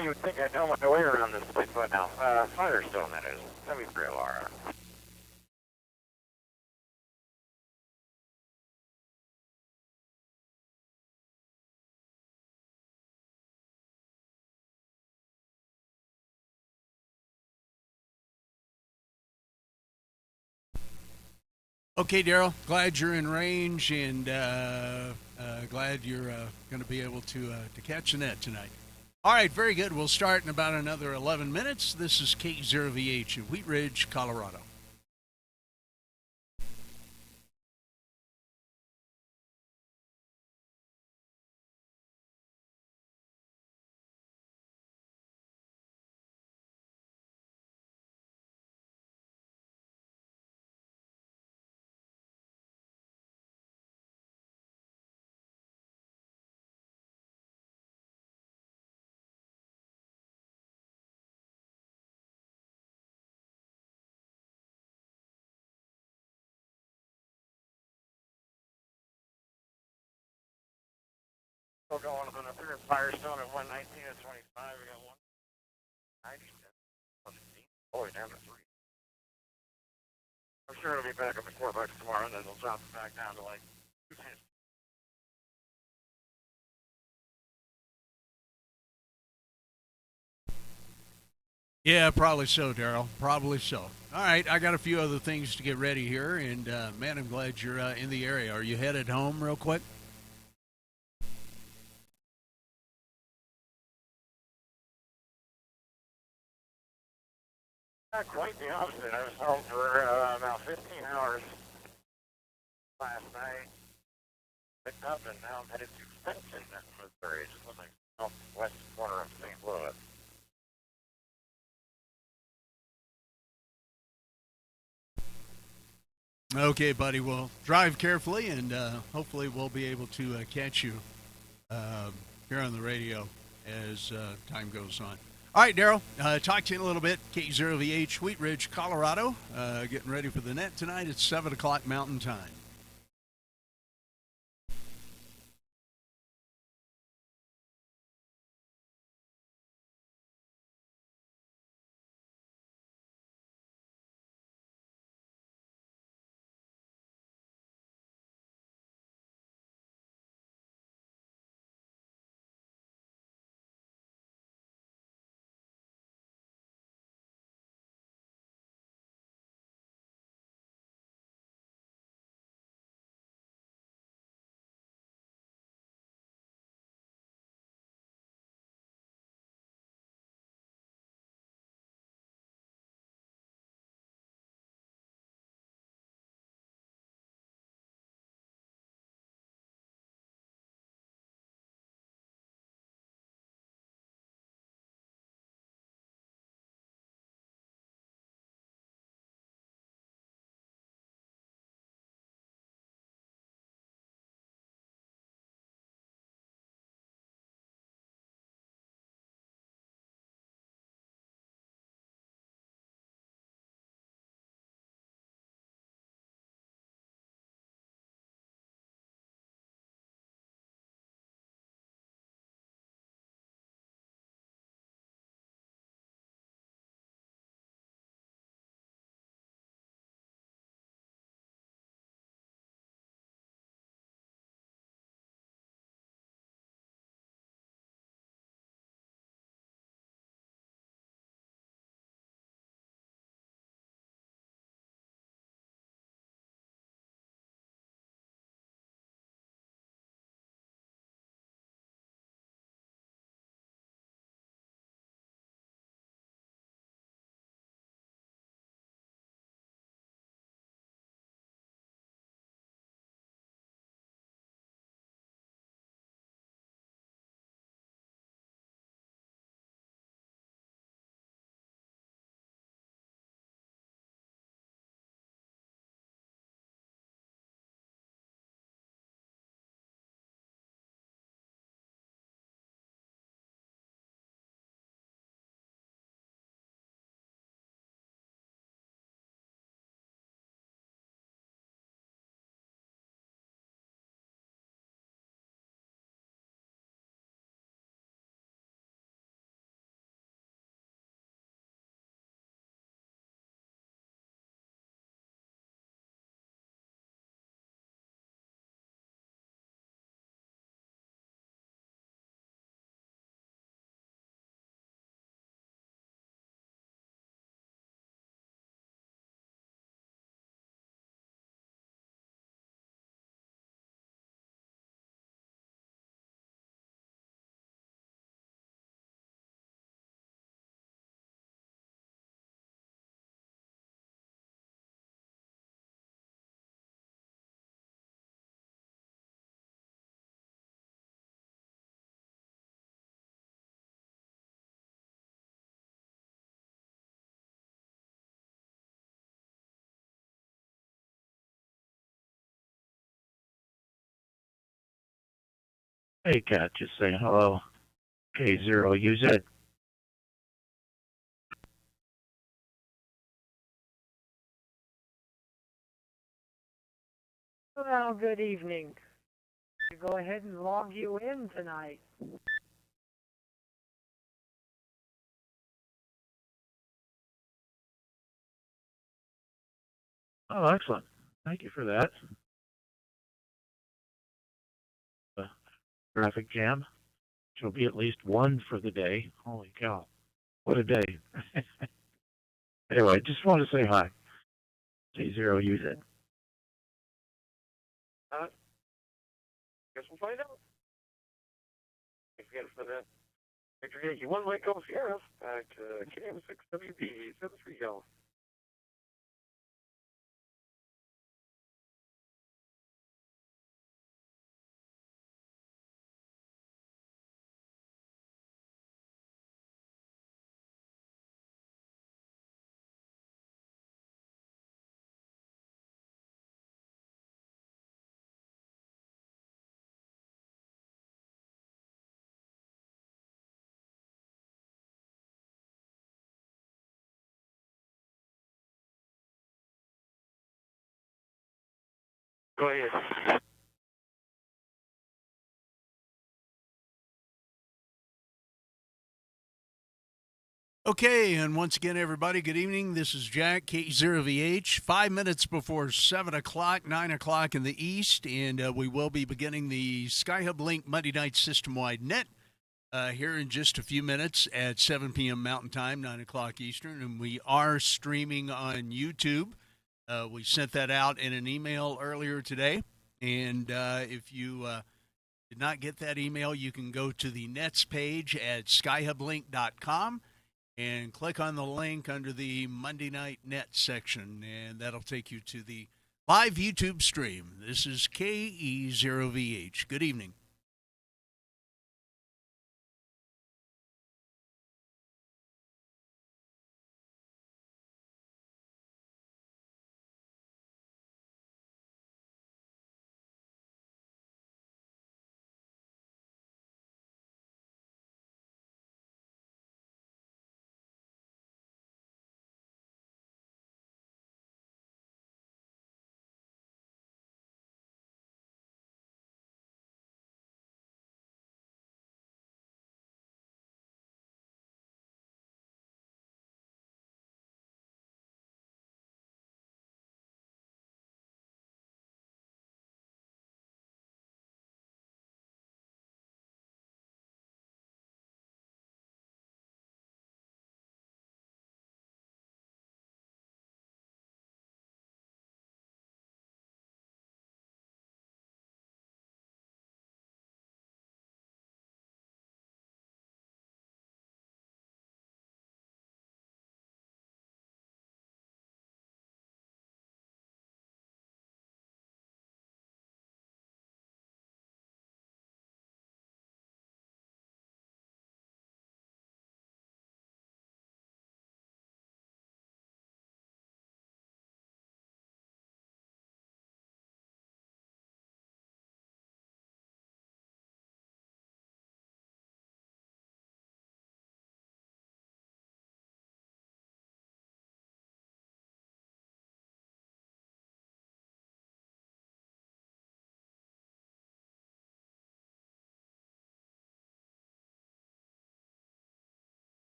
You would think I'd know my way around this place by now. Firestone, that is. 73 Laura. Okay, Daryl. Glad you're in range, and glad you're going to be able to catch the net tonight. All right, very good. We'll start in about another 11 minutes. This is K0VH in Wheat Ridge, Colorado. Still going on up here at Firestone at 119 and 25. We got 190. Boy, down to 3. I'm sure it'll be back up at $4 tomorrow, and then they'll drop it back down to like 250. Yeah, probably so, Daryl. Probably so. All right, I got a few other things to get ready here, and man, I'm glad you're in the area. Are you headed home real quick? Not quite the opposite. I was home for about 15 hours last night. Picked up, and now I'm headed to Fenton, Missouri, just on the southwest corner of St. Louis. Okay, buddy. Well, drive carefully, and hopefully we'll be able to catch you here on the radio as time goes on. All right, Daryl. Talk to you in a little bit. K0VH, Wheat Ridge, Colorado. Getting ready for the net tonight at 7 o'clock Mountain Time. Hey, Cat, just saying hello. K0UZ. Well, good evening. Go ahead and log you in tonight. Oh, excellent. Thank you for that. Uh, Traffic jam, which will be at least one for the day. Holy cow. What a day. Anyway, just wanted to say hi. K0UZ. Guess we'll find out. Again, for that. Victor Yankee 1 Lake Golf Sierra back to KM6WB 73 Golf. Go ahead. Okay, and once again, everybody, good evening. This is Jack, K0VH, 5 minutes before 7 o'clock, 9 o'clock in the East, and we will be beginning the SkyHubLink Monday Night System-Wide Net here in just a few minutes at 7 p.m. Mountain Time, 9 o'clock Eastern, and we are streaming on YouTube. We sent that out in an email earlier today, and if you did not get that email, you can go to the Nets page at skyhublink.com and click on the link under the Monday Night Net section, and that'll take you to the live YouTube stream. This is KE0VH. Good evening.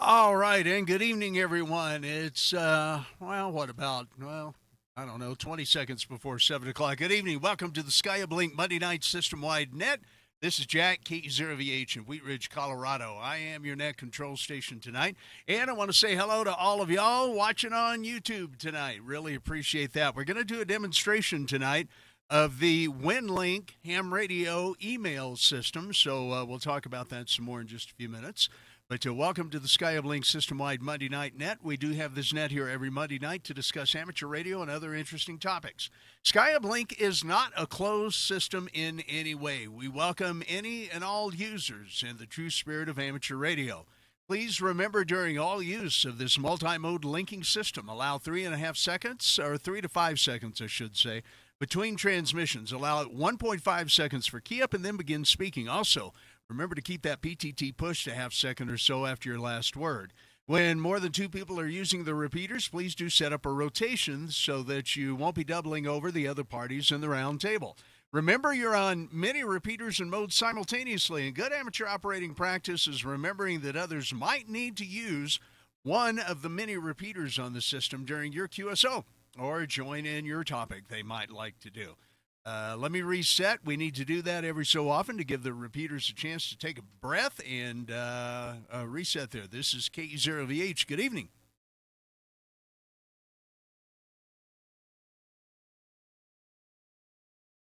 All right, and good evening, everyone. It's, I don't know, 20 seconds before 7 o'clock. Good evening. Welcome to the SkyHubLink Monday Night System-Wide Net. This is Jack, KE0VH in Wheat Ridge, Colorado. I am your net control station tonight, and I want to say hello to all of y'all watching on YouTube tonight. Really appreciate that. We're going to do a demonstration tonight of the WinLink ham radio email system, so we'll talk about that some more in just a few minutes. But welcome to the SkyHubLink System-Wide Monday Night Net. We do have this net here every Monday night to discuss amateur radio and other interesting topics. SkyHubLink is not a closed system in any way. We welcome any and all users in the true spirit of amateur radio. Please remember during all use of this multi-mode linking system, allow 3.5 seconds, or 3 to 5 seconds, I should say, between transmissions. Allow it 1.5 seconds for key up and then begin speaking. Also, remember to keep that PTT pushed a half second or so after your last word. When more than 2 people are using the repeaters, please do set up a rotation so that you won't be doubling over the other parties in the round table. Remember, you're on many repeaters and modes simultaneously, and good amateur operating practice is remembering that others might need to use one of the many repeaters on the system during your QSO or join in your topic they might like to do. Let me reset. We need to do that every so often to give the repeaters a chance to take a breath and reset there. This is KE0VH. Good evening.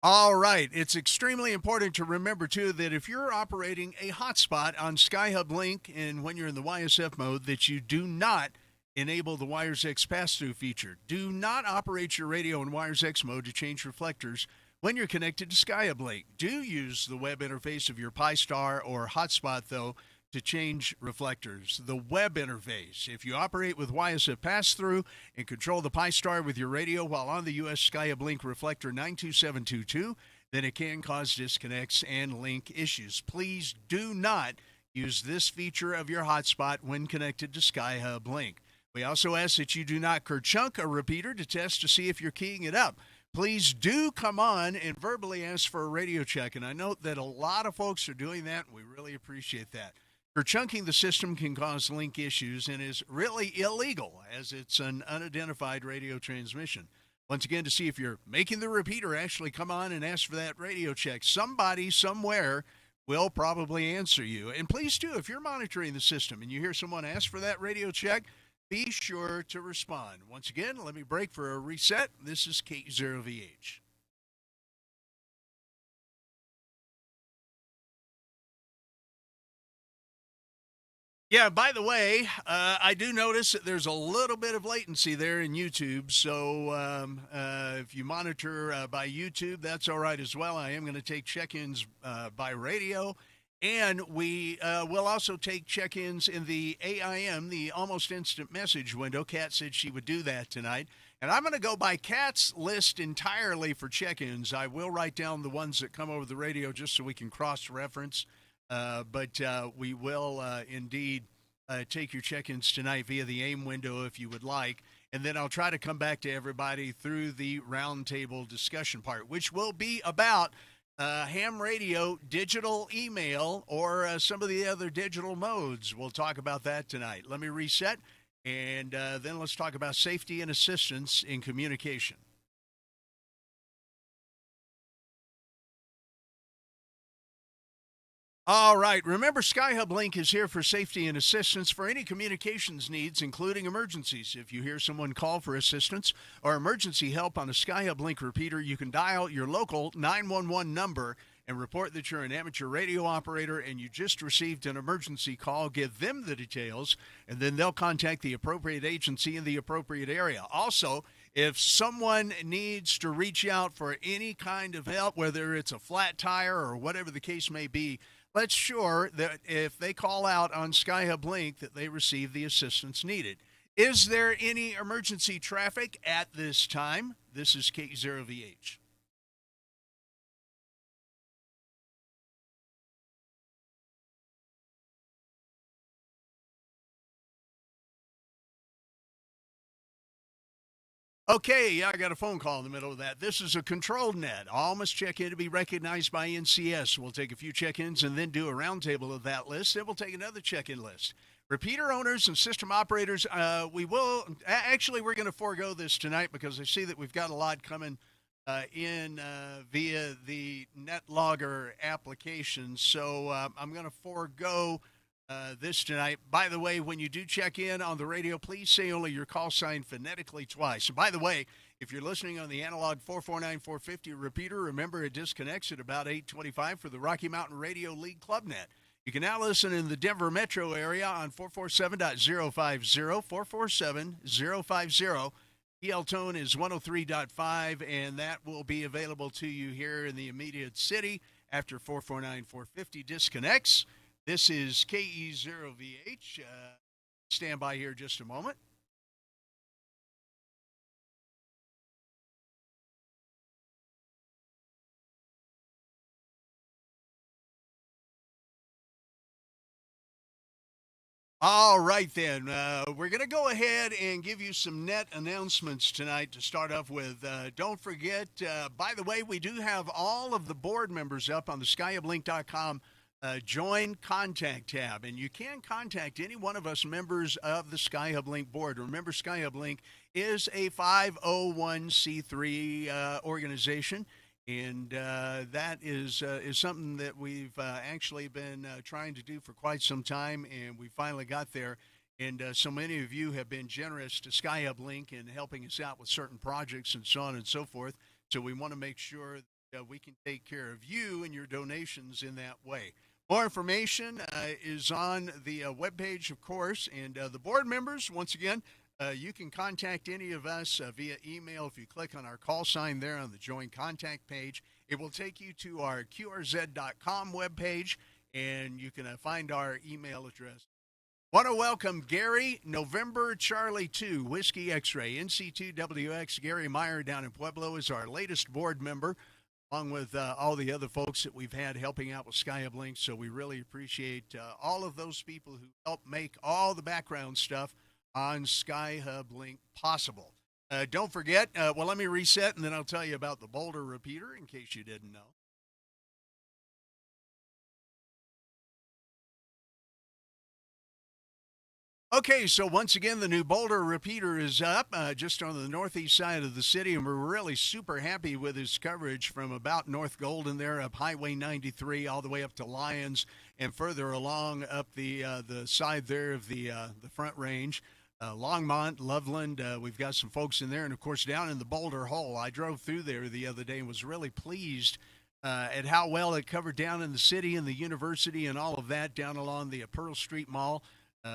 All right. It's extremely important to remember, too, that if you're operating a hotspot on SkyHubLink and when you're in the YSF mode, that you do not enable the WiresX pass-through feature. Do not operate your radio in WiresX mode to change reflectors when you're connected to SkyHubLink. Do use the web interface of your Pi-Star or hotspot, though, to change reflectors. The web interface. If you operate with YSF pass-through and control the Pi-Star with your radio while on the US SkyHubLink reflector 92722, then it can cause disconnects and link issues. Please do not use this feature of your hotspot when connected to SkyHubLink. We also ask that you do not kerchunk a repeater to test to see if you're keying it up. Please do come on and verbally ask for a radio check, and I note that a lot of folks are doing that, and we really appreciate that. Kerchunking the system can cause link issues and is really illegal, as it's an unidentified radio transmission. Once again, to see if you're making the repeater actually come on and ask for that radio check. Somebody, somewhere, will probably answer you. And please do, if you're monitoring the system and you hear someone ask for that radio check, be sure to respond. Once again, let me break for a reset. This is KE0VH. Yeah, by the way, I do notice that there's a little bit of latency there in YouTube. So if you monitor by YouTube, that's all right as well. I am going to take check-ins by radio. And we will also take check-ins in the AIM, the almost instant message window. Kat said she would do that tonight. And I'm going to go by Kat's list entirely for check-ins. I will write down the ones that come over the radio just so we can cross-reference. But we will indeed take your check-ins tonight via the AIM window if you would like. And then I'll try to come back to everybody through the roundtable discussion part, which will be about ham radio, digital email, or some of the other digital modes. We'll talk about that tonight. Let me reset, and then let's talk about safety and assistance in communication. All right. Remember, SkyHubLink is here for safety and assistance for any communications needs, including emergencies. If you hear someone call for assistance or emergency help on a SkyHubLink repeater, you can dial your local 911 number and report that you're an amateur radio operator and you just received an emergency call. Give them the details, and then they'll contact the appropriate agency in the appropriate area. Also, if someone needs to reach out for any kind of help, whether it's a flat tire or whatever the case may be, let's sure that if they call out on SkyHubLink that they receive the assistance needed. Is there any emergency traffic at this time? This is KE0VH. Okay, yeah, I got a phone call in the middle of that. This is a controlled net. All must check in to be recognized by NCS. We'll take a few check-ins and then do a roundtable of that list. Then we'll take another check-in list. Repeater owners and system operators, we're going to forego this tonight because I see that we've got a lot coming in via the NetLogger application. So I'm going to forego this tonight. By the way, when you do check in on the radio, please say only your call sign phonetically twice. And by the way, if you're listening on the analog 449-450 repeater, remember it disconnects at about 8:25 for the Rocky Mountain Radio League ClubNet. You can now listen in the Denver metro area on 447.050, 447.050. PL tone is 103.5, and that will be available to you here in the immediate city after 449-450 disconnects. This is KE0VH. Stand by here just a moment. All right, then. We're going to go ahead and give you some net announcements tonight to start off with. Don't forget, by the way, we do have all of the board members up on the SkyHubLink.com join contact tab, and you can contact any one of us members of the SkyHubLink board. Remember, SkyHubLink is a 501c3 organization. And that is something that we've actually been trying to do for quite some time, and we finally got there. And so many of you have been generous to SkyHubLink in helping us out with certain projects and so on and so forth. So we want to make sure that we can take care of you and your donations in that way. More information is on the webpage, of course, and the board members, once again, you can contact any of us via email. If you click on our call sign there on the Join Contact page, it will take you to our QRZ.com webpage, and you can find our email address. Want to welcome Gary, November Charlie 2, Whiskey X-Ray, NC2WX. Gary Meyer down in Pueblo is our latest board member, along with all the other folks that we've had helping out with SkyHubLink. So we really appreciate all of those people who help make all the background stuff on SkyHubLink possible. Don't forget, let me reset, and then I'll tell you about the Boulder repeater in case you didn't know. Okay, so once again, the new Boulder repeater is up just on the northeast side of the city, and we're really super happy with its coverage from about North Golden there up Highway 93 all the way up to Lyons and further along up the side there of the Front Range. Longmont, Loveland, we've got some folks in there, and of course down in the Boulder Hole. I drove through there the other day and was really pleased at how well it covered down in the city and the university and all of that down along the Pearl Street Mall.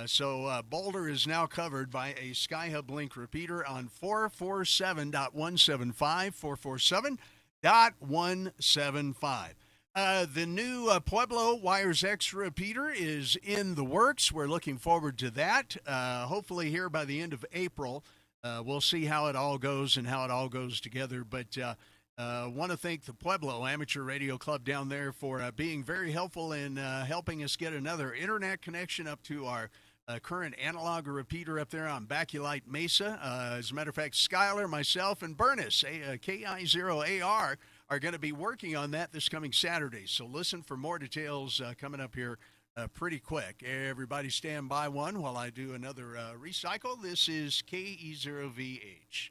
So Boulder is now covered by a SkyHubLink repeater on 447.175, 447.175. The new Pueblo Wires X repeater is in the works. We're looking forward to that. Hopefully here by the end of April, we'll see how it all goes and how it all goes together. But want to thank the Pueblo Amateur Radio Club down there for being very helpful in helping us get another internet connection up to our current analog repeater up there on Baculite Mesa. As a matter of fact, Skyler, myself, and Bernice, KI0AR, are going to be working on that this coming Saturday. So listen for more details coming up here pretty quick. Everybody stand by one while I do another recycle. This is KE0VH.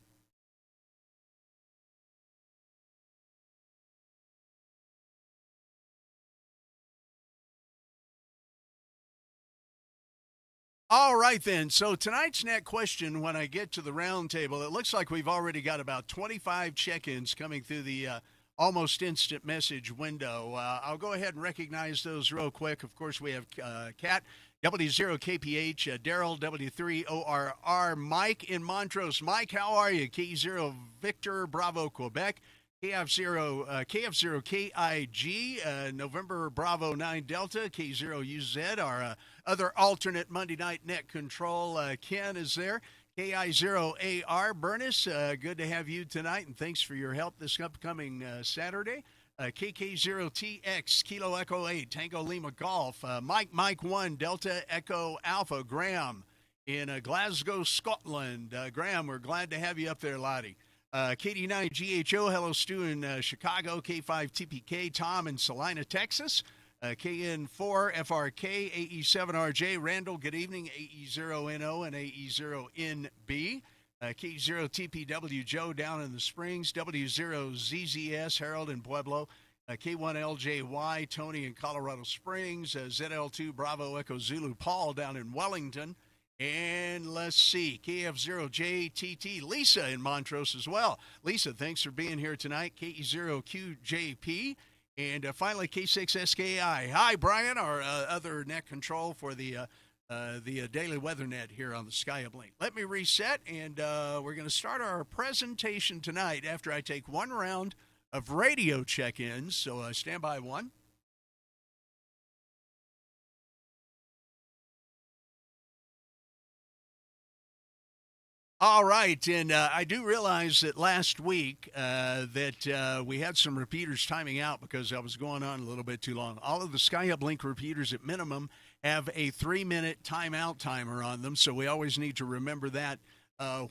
All right, then. So tonight's net question, when I get to the round table, it looks like we've already got about 25 check-ins coming through the almost instant message window. I'll go ahead and recognize those real quick. Of course, we have Kat, W0KPH, Daryl, W3ORR, Mike in Montrose. Mike, how are you? K0 Victor, Bravo, Quebec. KF0KIG, November Bravo 9 Delta, K0UZ, our other alternate Monday night net control. Ken is there. KI0AR, Bernice, good to have you tonight, and thanks for your help this upcoming Saturday. KK0TX, Kilo Echo 8, Tango Lima Golf. Mike 1, Delta Echo Alpha, Graham in Glasgow, Scotland. Graham, we're glad to have you up there, Lottie. KD9GHO, hello Stu in Chicago, K5TPK, Tom in Salina, Texas. KN4 FRK, AE7RJ, Randall, good evening, AE0NO and AE0NB. K0TPW Joe down in the Springs, W0ZZS Harold in Pueblo, K1LJY Tony in Colorado Springs, ZL2 Bravo Echo Zulu Paul down in Wellington, and let's see, KF0JTT Lisa in Montrose as well. Lisa, thanks for being here tonight. KE0QJP, and finally K6SKI. Hi, Brian, our other net control for the daily weather net here on the SkyHubLink. Let me reset, and we're going to start our presentation tonight after I take one round of radio check-ins. So stand by one. All right, and I do realize that last week that we had some repeaters timing out because I was going on a little bit too long. All of the SkyHubLink repeaters at minimum have a 3-minute timeout timer on them, so we always need to remember that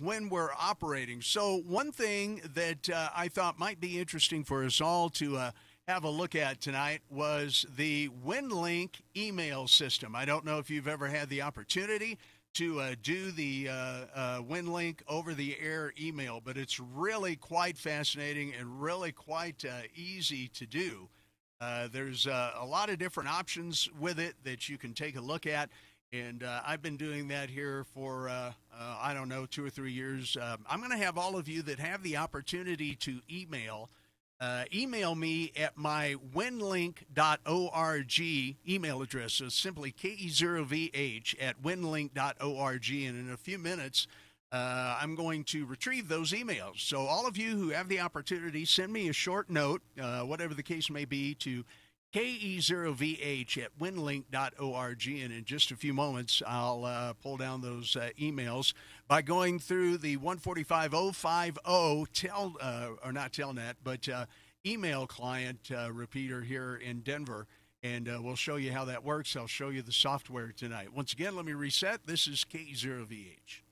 when we're operating. So one thing that I thought might be interesting for us all to have a look at tonight was the WinLink email system. I don't know if you've ever had the opportunity to do the WinLink over-the-air email, but it's really quite fascinating and really quite easy to do. There's a lot of different options with it that you can take a look at, and I've been doing that here for, I don't know, 2 or 3 years. I'm going to have all of you that have the opportunity to email me at my winlink.org email address. So simply ke0vh@winlink.org. And in a few minutes, I'm going to retrieve those emails. So all of you who have the opportunity, send me a short note, whatever the case may be, to ke0vh@winlink.org, and in just a few moments, I'll pull down those emails by going through the 145050 not telnet, but email client repeater here in Denver, and we'll show you how that works. I'll show you the software tonight. Once again, let me reset. This is K0VH.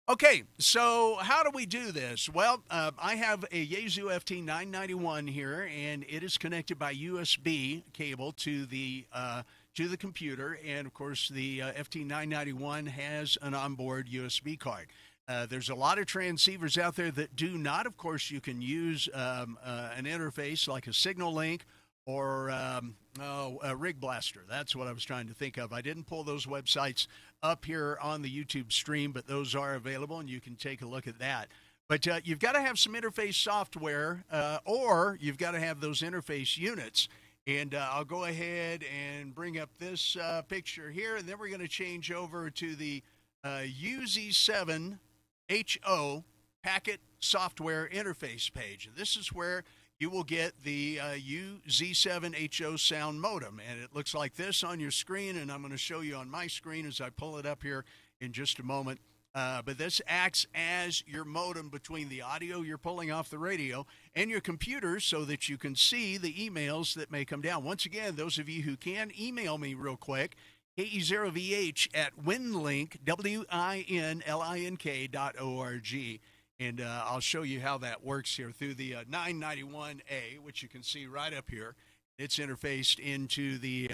Okay, so how do we do this? Well, I have a Yaesu FT991 here, and it is connected by USB cable to the computer, and of course the FT991 has an onboard USB card. There's a lot of transceivers out there that do not. Of course, you can use an interface like a Signal Link or a Rig Blaster. That's what I was trying to think of. I didn't pull those websites up here on the YouTube stream, but those are available, and you can take a look at that. But you've got to have some interface software, or you've got to have those interface units. And I'll go ahead and bring up this picture here, and then we're going to change over to the UZ7HO packet software interface page. And this is where you will get the UZ7HO sound modem, and it looks like this on your screen, and I'm going to show you on my screen as I pull it up here in just a moment. But this acts as your modem between the audio you're pulling off the radio and your computer so that you can see the emails that may come down. Once again, those of you who can, email me real quick, ke0vh@winlink, winlink.org. And I'll show you how that works here through the 991A, which you can see right up here. It's interfaced into the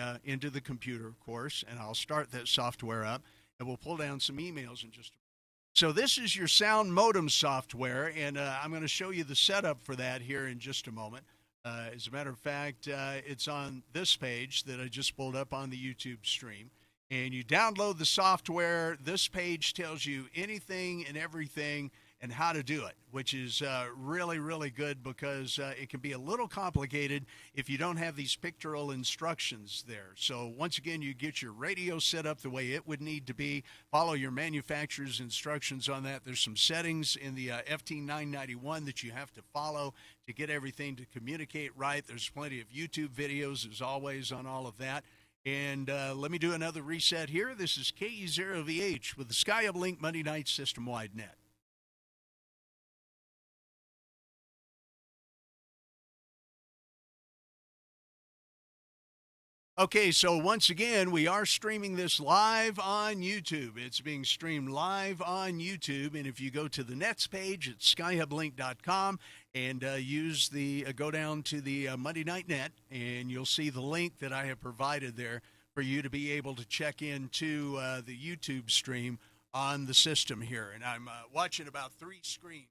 computer, of course, and I'll start that software up, and we'll pull down some emails in just a moment. So this is your sound modem software, and I'm going to show you the setup for that here in just a moment. As a matter of fact, it's on this page that I just pulled up on the YouTube stream. And you download the software. This page tells you anything and everything and how to do it, which is really, really good because it can be a little complicated if you don't have these pictorial instructions there. So once again, you get your radio set up the way it would need to be, follow your manufacturer's instructions on that. There's some settings in the FT991 that you have to follow to get everything to communicate right. There's plenty of YouTube videos, as always, on all of that. And let me do another reset here. This is KE0VH with the SkyHubLink Monday Night System-Wide Net. Okay, so once again, we are streaming this live on YouTube. It's being streamed live on YouTube, and if you go to the Nets page at SkyHubLink.com and go down to the Monday Night Net, and you'll see the link that I have provided there for you to be able to check into the YouTube stream on the system here. And I'm watching about 3 screens.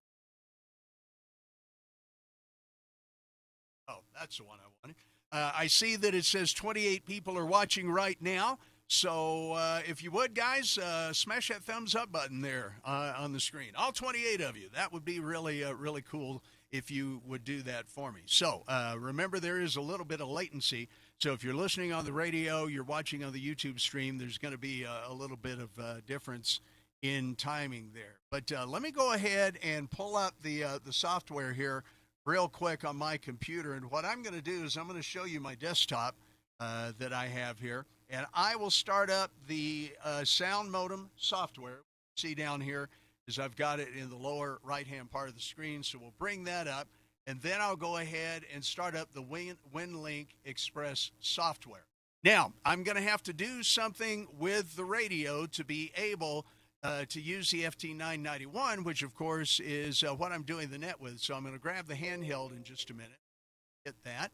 Oh, that's the one I wanted. I see that it says 28 people are watching right now. So if you would, guys, smash that thumbs up button there on the screen. All 28 of you. That would be really, really cool if you would do that for me. So remember, there is a little bit of latency. So if you're listening on the radio, you're watching on the YouTube stream, there's going to be a little bit of difference in timing there. But let me go ahead and pull up the software here real quick on my computer. And what I'm going to do is I'm going to show you my desktop that I have here. And I will start up the sound modem software. See down here is I've got it in the lower right-hand part of the screen. So we'll bring that up. And then I'll go ahead and start up the WinLink Express software. Now, I'm going to have to do something with the radio to be able to use the FT991, which, of course, is what I'm doing the net with. So I'm going to grab the handheld in just a minute, hit that,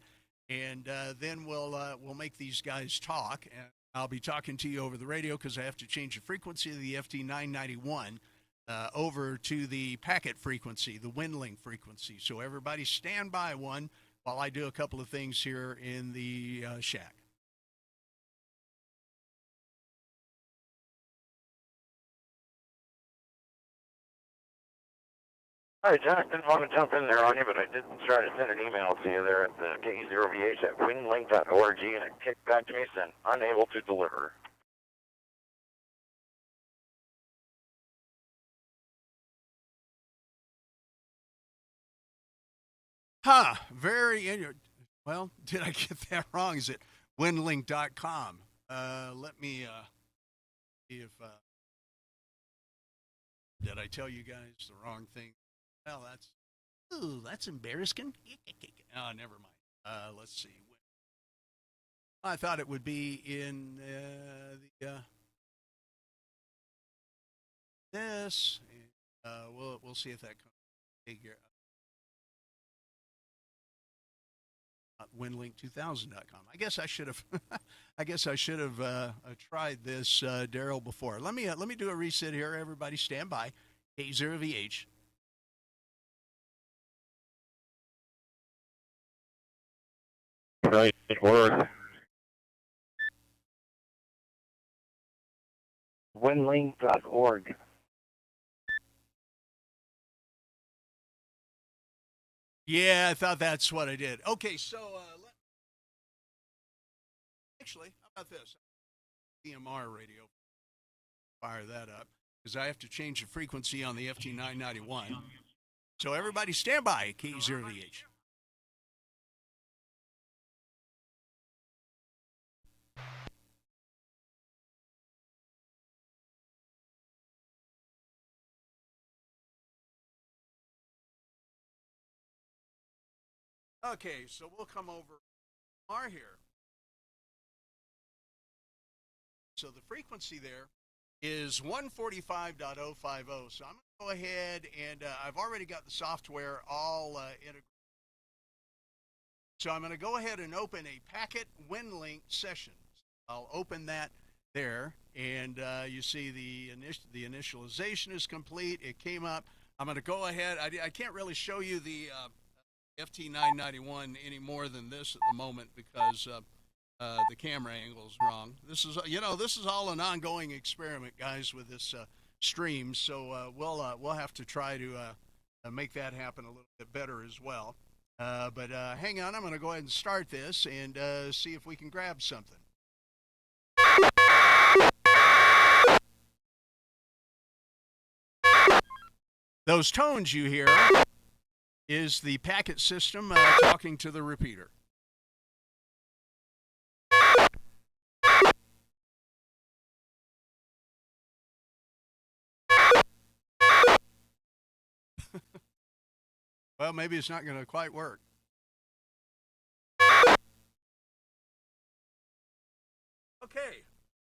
and then we'll make these guys talk. And I'll be talking to you over the radio because I have to change the frequency of the FT991 over to the packet frequency, the WinLink frequency. So everybody stand by one while I do a couple of things here in the shack. Hi, Jack. Didn't want to jump in there on you, but I did try to send an email to you there at the KE0VH at winlink.org, and it kicked back to me saying unable to deliver. Well, did I get that wrong? Is it winlink.com? Let me see if did I tell you guys the wrong thing? Well, that's embarrassing. Oh, never mind. Let's see. I thought it would be in this. We'll see if that comes here. Winlink2000.com. I guess I should have tried this, Daryl, before. Let me do a reset here. Everybody, stand by. K0VH. Right, it worked. Winlink.org. Yeah, I thought that's what I did. Okay, so actually, how about this? EMR radio. Fire that up because I have to change the frequency on the FT991. So everybody stand by, K0VH. Okay, so we'll come over here. So the frequency there is 145.050. So I'm going to go ahead and I've already got the software all integrated. So I'm going to go ahead and open a packet WinLink session. I'll open that there, and you see the initialization is complete. It came up. I'm going to go ahead. I can't really show you the FT991 any more than this at the moment because the camera angle is wrong. This is all an ongoing experiment, guys, with this stream. So we'll have to try to make that happen a little bit better as well. But hang on, I'm going to go ahead and start this and see if we can grab something. Those tones you hear is the packet system talking to the repeater. Well, maybe it's not going to quite work.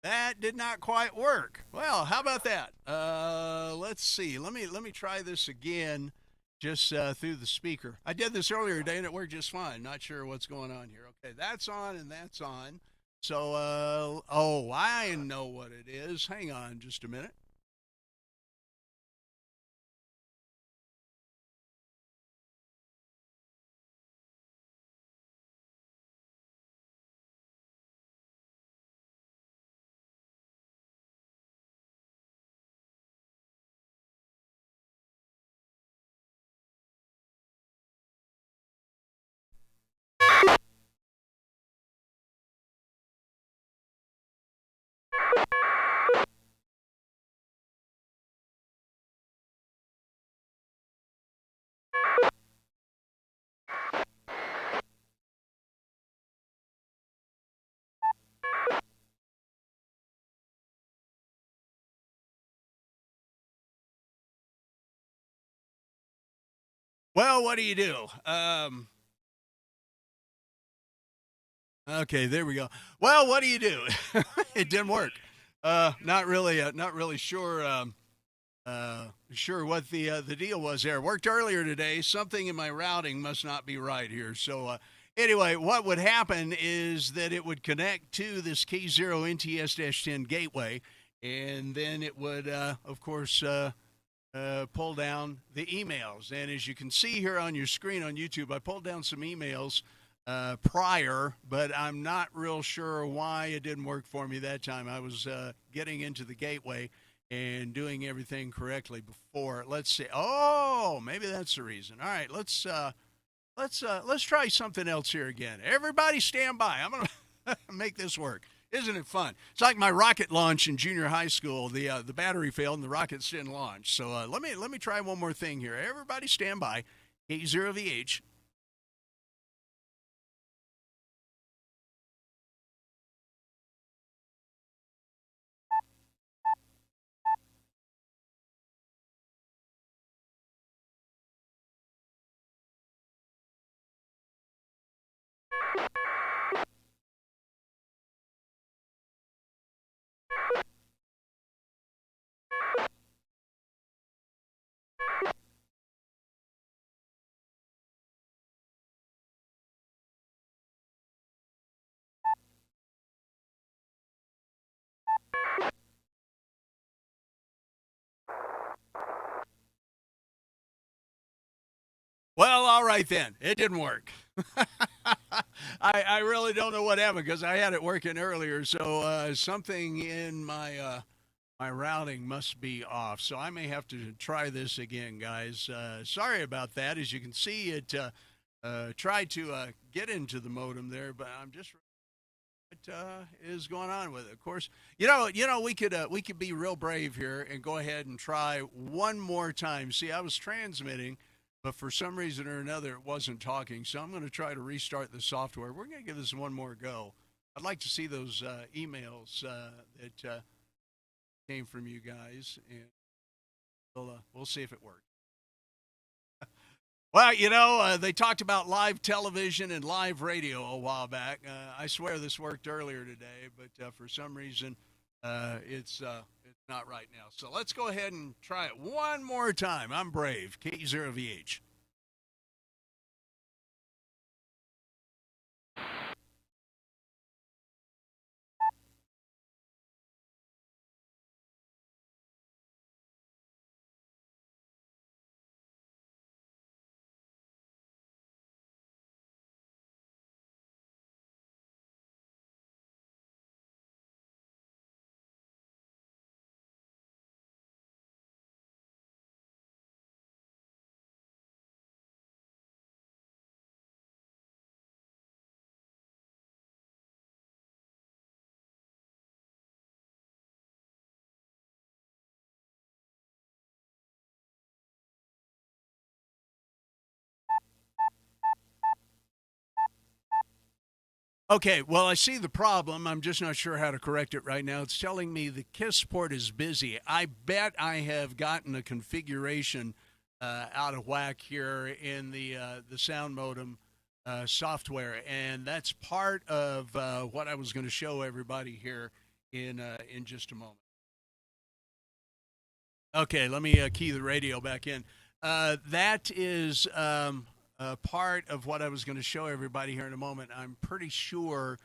That did not quite work. Well, how about that? Let's see. Let me try this again, just through the speaker. I did this earlier today and it worked just fine. Not sure what's going on here. Okay, that's on and that's on. So, oh, I know what it is. Hang on just a minute. Well, what do you do? Okay, there we go. Well, what do you do? It didn't work. Not really sure. Sure what the deal was there. Worked earlier today. Something in my routing must not be right here. So anyway, what would happen is that it would connect to this K0 NTS-10 gateway, and then it would, of course, pull down the emails. And as you can see here on your screen on YouTube, I pulled down some emails prior, but I'm not real sure why it didn't work for me that time. I was getting into the gateway and doing everything correctly before. Let's see. Oh, maybe that's the reason. All right, let's try something else here again. Everybody stand by. I'm gonna make this work. Isn't it fun? It's like my rocket launch in junior high school. The battery failed and the rockets didn't launch. So let me try one more thing here. Everybody stand by. K0VH. Well, all right then. It didn't work. I really don't know what happened because I had it working earlier. So something in my routing must be off. So I may have to try this again, guys. Sorry about that. As you can see, it tried to get into the modem there, but I'm just what is going on with it. Of course, we could be real brave here and go ahead and try one more time. See, I was transmitting, but for some reason or another, it wasn't talking. So I'm going to try to restart the software. We're going to give this one more go. I'd like to see those emails that came from you guys, and we'll see if it works. Well, they talked about live television and live radio a while back. I swear this worked earlier today, but for some reason, it's not right now. So let's go ahead and try it one more time. I'm brave. K0VH. Okay, well, I see the problem. I'm just not sure how to correct it right now. It's telling me the KISS port is busy. I bet I have gotten a configuration out of whack here in the sound modem software, and that's part of what I was going to show everybody here in just a moment. Okay, let me key the radio back in. That is part of what I was going to show everybody here in a moment. I'm pretty sure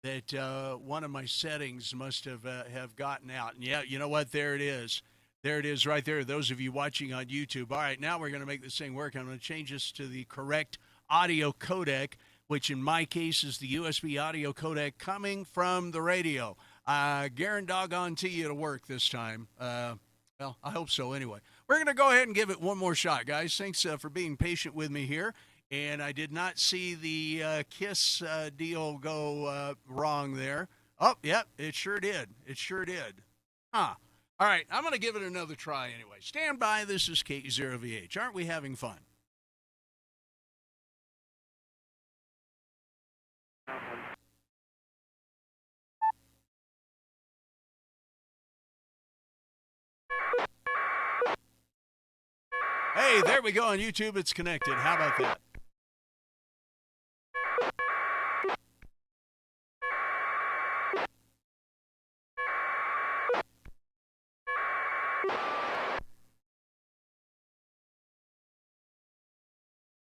that one of my settings must have gotten out. And yeah, you know what? There it is. There it is right there. Those of you watching on YouTube. All right, now we're going to make this thing work. I'm going to change this to the correct audio codec, which in my case is the USB audio codec coming from the radio. Guarantee you it'll work this time. Well, I hope so anyway. We're going to go ahead and give it one more shot, guys. Thanks for being patient with me here. And I did not see the KISS deal go wrong there. Oh, yep, it sure did. It sure did. Huh. All right, I'm going to give it another try anyway. Stand by. This is K0VH. Aren't we having fun? Hey, there we go on YouTube. It's connected. How about that?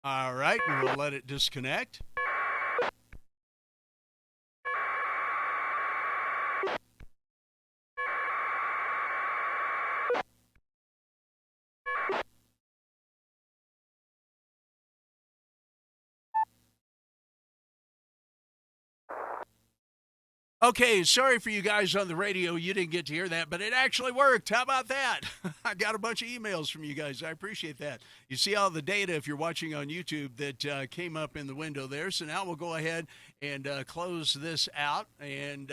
All right, we'll let it disconnect. Okay, sorry for you guys on the radio. You didn't get to hear that, but it actually worked. How about that? I got a bunch of emails from you guys. I appreciate that. You see all the data, if you're watching on YouTube, that came up in the window there. So now we'll go ahead and close this out, and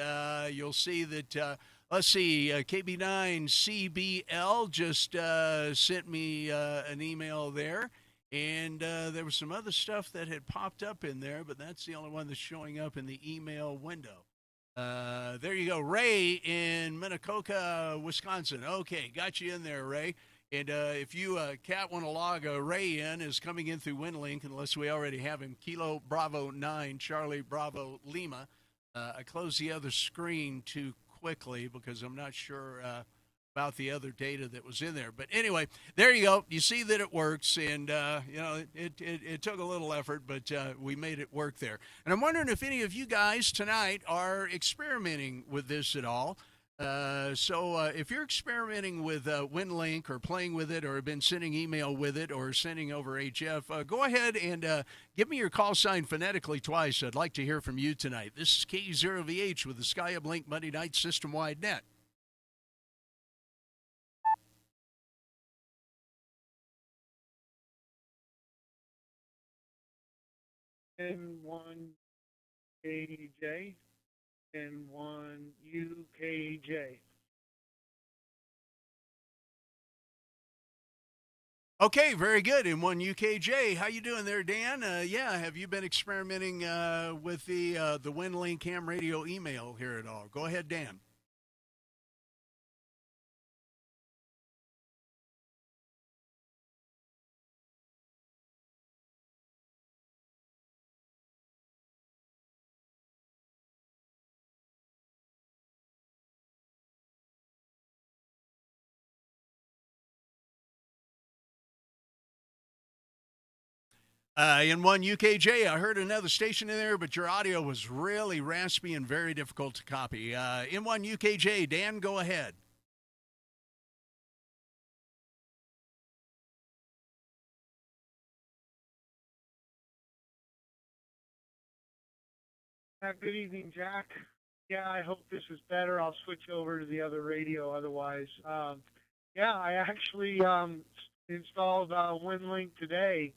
you'll see that, let's see, KB9CBL just sent me an email there. And there was some other stuff that had popped up in there, but that's the only one that's showing up in the email window. There you go, Ray in Minnetonka, Wisconsin. Okay, got you in there, Ray. And if you, Cat, want to log Ray in, is coming in through WinLink, unless we already have him. Kilo Bravo 9, Charlie Bravo Lima. I closed the other screen too quickly because I'm not sure about the other data that was in there. But anyway, there you go. You see that it works, and you know, it took a little effort, but we made it work there. And I'm wondering if any of you guys tonight are experimenting with this at all. So if you're experimenting with WinLink or playing with it or have been sending email with it or sending over HF, go ahead and give me your call sign phonetically twice. I'd like to hear from you tonight. This is K0VH with the SkyHubLink Monday Night System-Wide Net. N1 KJ and 1 UKJ. Okay, very good. And one UKJ, how you doing there, Dan? Yeah, have you been experimenting with the WinLink Ham Radio email here at all? Go ahead, Dan. In one UKJ, I heard another station in there, but your audio was really raspy and very difficult to copy. In one UKJ, Dan, go ahead. Good evening, Jack. Yeah, I hope this is better. I'll switch over to the other radio otherwise. Yeah, I actually installed WinLink today,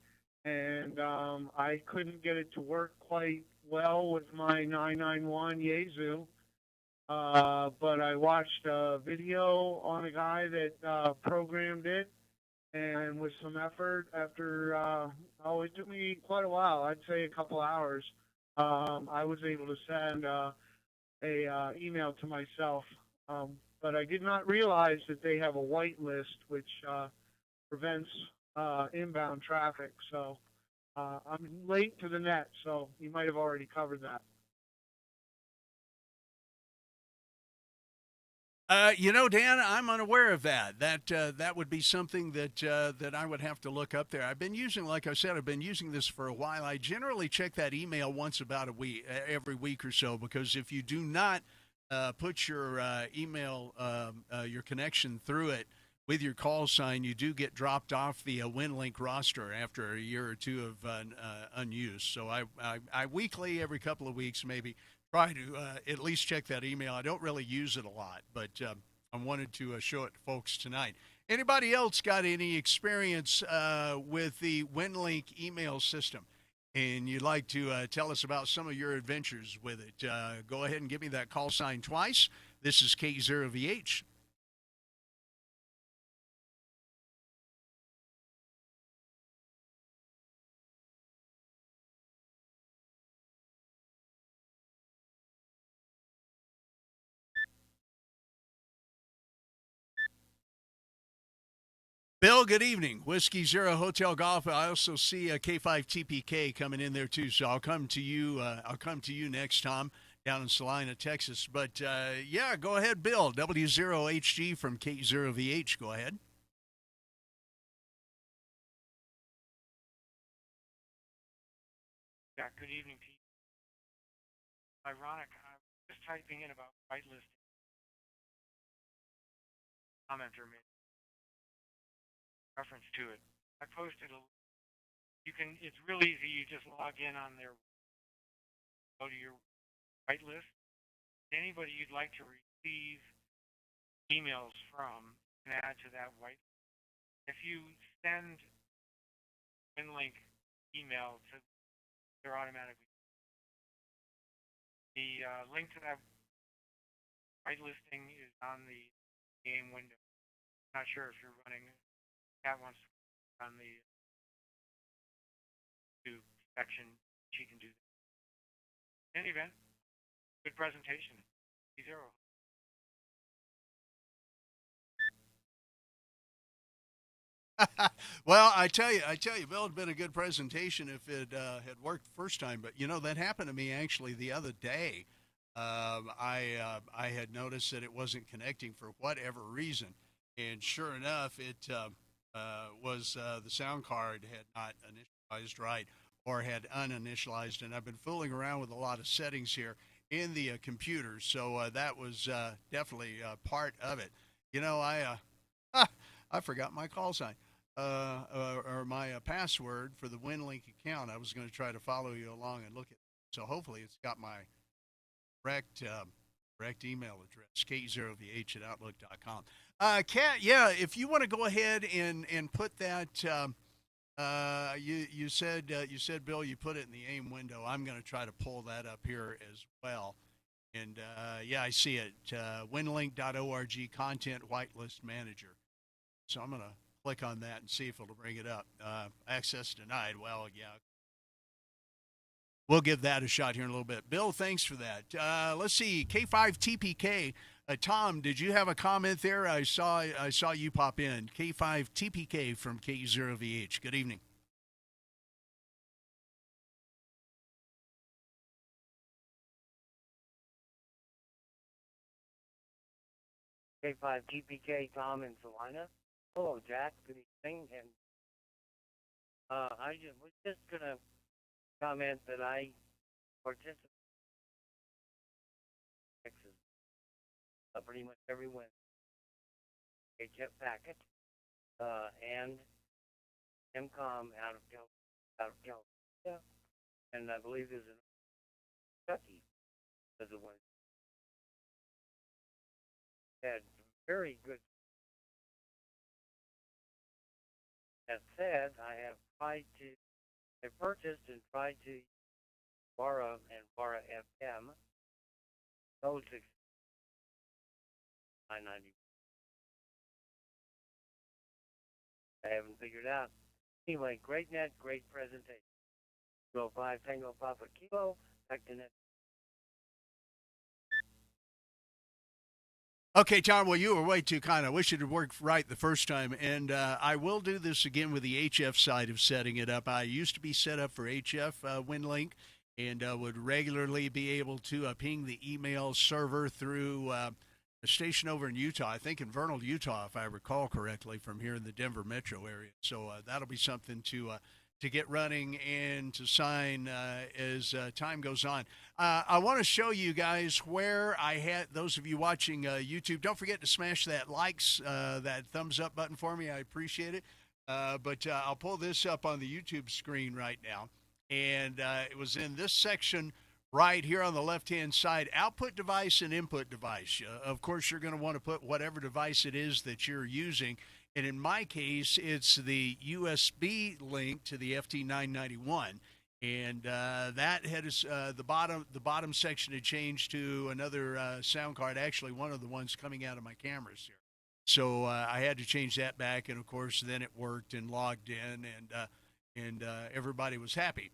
and I couldn't get it to work quite well with my 991 Yaesu. But I watched a video on a guy that programmed it, and with some effort, after it took me quite a while, I'd say a couple hours, I was able to send a email to myself. But I did not realize that they have a whitelist, which prevents inbound traffic. So I'm late to the net, so you might have already covered that. Dan, I'm unaware of that. That would be something that I would have to look up there. I've been using, like I said, I've been using this for a while. I generally check that email once about a week, every week or so, because if you do not put your email, your connection through it with your call sign, you do get dropped off the WinLink roster after a year or two of unused. So I weekly, every couple of weeks, maybe try to at least check that email. I don't really use it a lot, but I wanted to show it to folks tonight. Anybody else got any experience with the WinLink email system? And you'd like to tell us about some of your adventures with it, go ahead and give me that call sign twice. This is K0VH. Bill, good evening. Whiskey Zero Hotel Golf. I also see a K5TPK coming in there too. So I'll come to you. I'll come to you next, Tom, down in Salina, Texas. But yeah, go ahead, Bill. W0HG from K0VH. Go ahead. Yeah, good evening, Pete. Ironic, I'm just typing in about whitelisting. Commenter made reference to it. I posted a. You can. It's real easy. You just log in on their. Go to your whitelist. Anybody you'd like to receive emails from can add to that white. If you send WinLink email to, they're automatically. The link to that whitelisting is on the game window. Not sure if you're running. Cat wants to on the YouTube section. She can do that. In any event, good presentation. Zero. Well, I tell you, Bill, it'd been a good presentation if it had worked the first time. But that happened to me actually the other day. I had noticed that it wasn't connecting for whatever reason, and sure enough, it was the sound card had not initialized right or had uninitialized, and I've been fooling around with a lot of settings here in the computer, so that was definitely part of it. I forgot my call sign or my password for the WinLink account. I was going to try to follow you along and look at it. So hopefully it's got my correct email address, k0vh at outlook.com. Kat, yeah, if you want to go ahead and put that, you said, Bill, you put it in the AIM window. I'm going to try to pull that up here as well. And yeah, I see it. Winlink.org content whitelist manager. So I'm going to click on that and see if it'll bring it up. Access denied. Well, yeah. We'll give that a shot here in a little bit. Bill, thanks for that. Let's see, K5TPK. Tom, did you have a comment there? I saw you pop in. K5TPK from K0VH. Good evening. K5TPK, Tom in Salina. Hello, Jack. Good evening. And I was just gonna comment that I participate in Texas pretty much every Wednesday. HF packet and MCOM out of California, and I believe there's in Kentucky as a Wednesday. Had very good. That said, I purchased and tried to Vara and Vara FM. Those 990. I haven't figured out. Anyway, great net, great presentation. Go 5 Tango Papa Kilo, back to net. Okay, Tom, well, you were way too kind. I wish it had worked right the first time, and I will do this again with the HF side of setting it up. I used to be set up for HF WinLink and would regularly be able to ping the email server through a station over in Utah, I think in Vernal, Utah, if I recall correctly, from here in the Denver metro area. So that'll be something to get running and to sign as time goes on. I want to show you guys where I had those of you watching YouTube. Don't forget to smash that likes, that thumbs up button for me. I appreciate it. But I'll pull this up on the YouTube screen right now. And it was in this section right here on the left-hand side, output device and input device. Of course, you're going to want to put whatever device it is that you're using. And in my case, it's the USB link to the FT991. And that had the bottom section had changed to another sound card, actually one of the ones coming out of my cameras here. So I had to change that back, and of course, then it worked and logged in, and everybody was happy.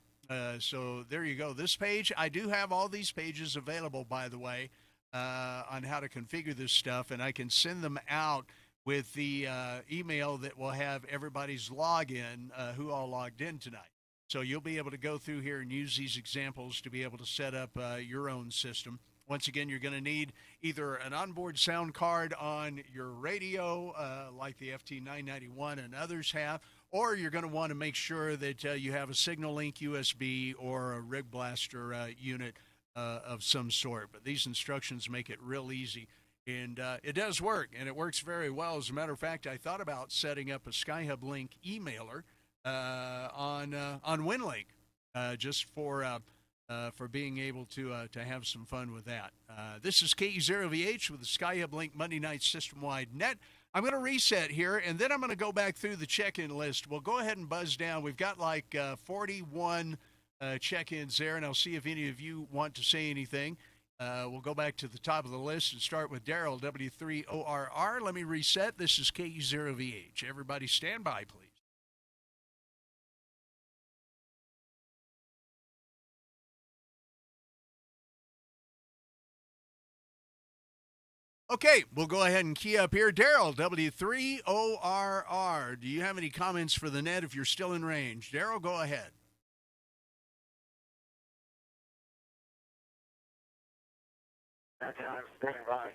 So there you go. This page, I do have all these pages available, by the way, on how to configure this stuff, and I can send them out with the email that will have everybody's login, who all logged in tonight. So you'll be able to go through here and use these examples to be able to set up your own system. Once again, you're going to need either an onboard sound card on your radio, like the FT991 and others have, or you're going to want to make sure that you have a SignalLink USB or a Rig Blaster unit of some sort. But these instructions make it real easy. And it does work, and it works very well. As a matter of fact, I thought about setting up a SkyHubLink emailer on WinLink just for being able to have some fun with that. This is KE0VH with the SkyHubLink Monday Night System-Wide Net. I'm going to reset here, and then I'm going to go back through the check-in list. We'll go ahead and buzz down. We've got like 41 check-ins there, and I'll see if any of you want to say anything. We'll go back to the top of the list and start with Daryl, W3ORR. Let me reset. This is KE0VH. Everybody stand by, please. Okay, we'll go ahead and key up here. Daryl, W3ORR. Do you have any comments for the net if you're still in range? Daryl, go ahead. Okay, I'm standing by.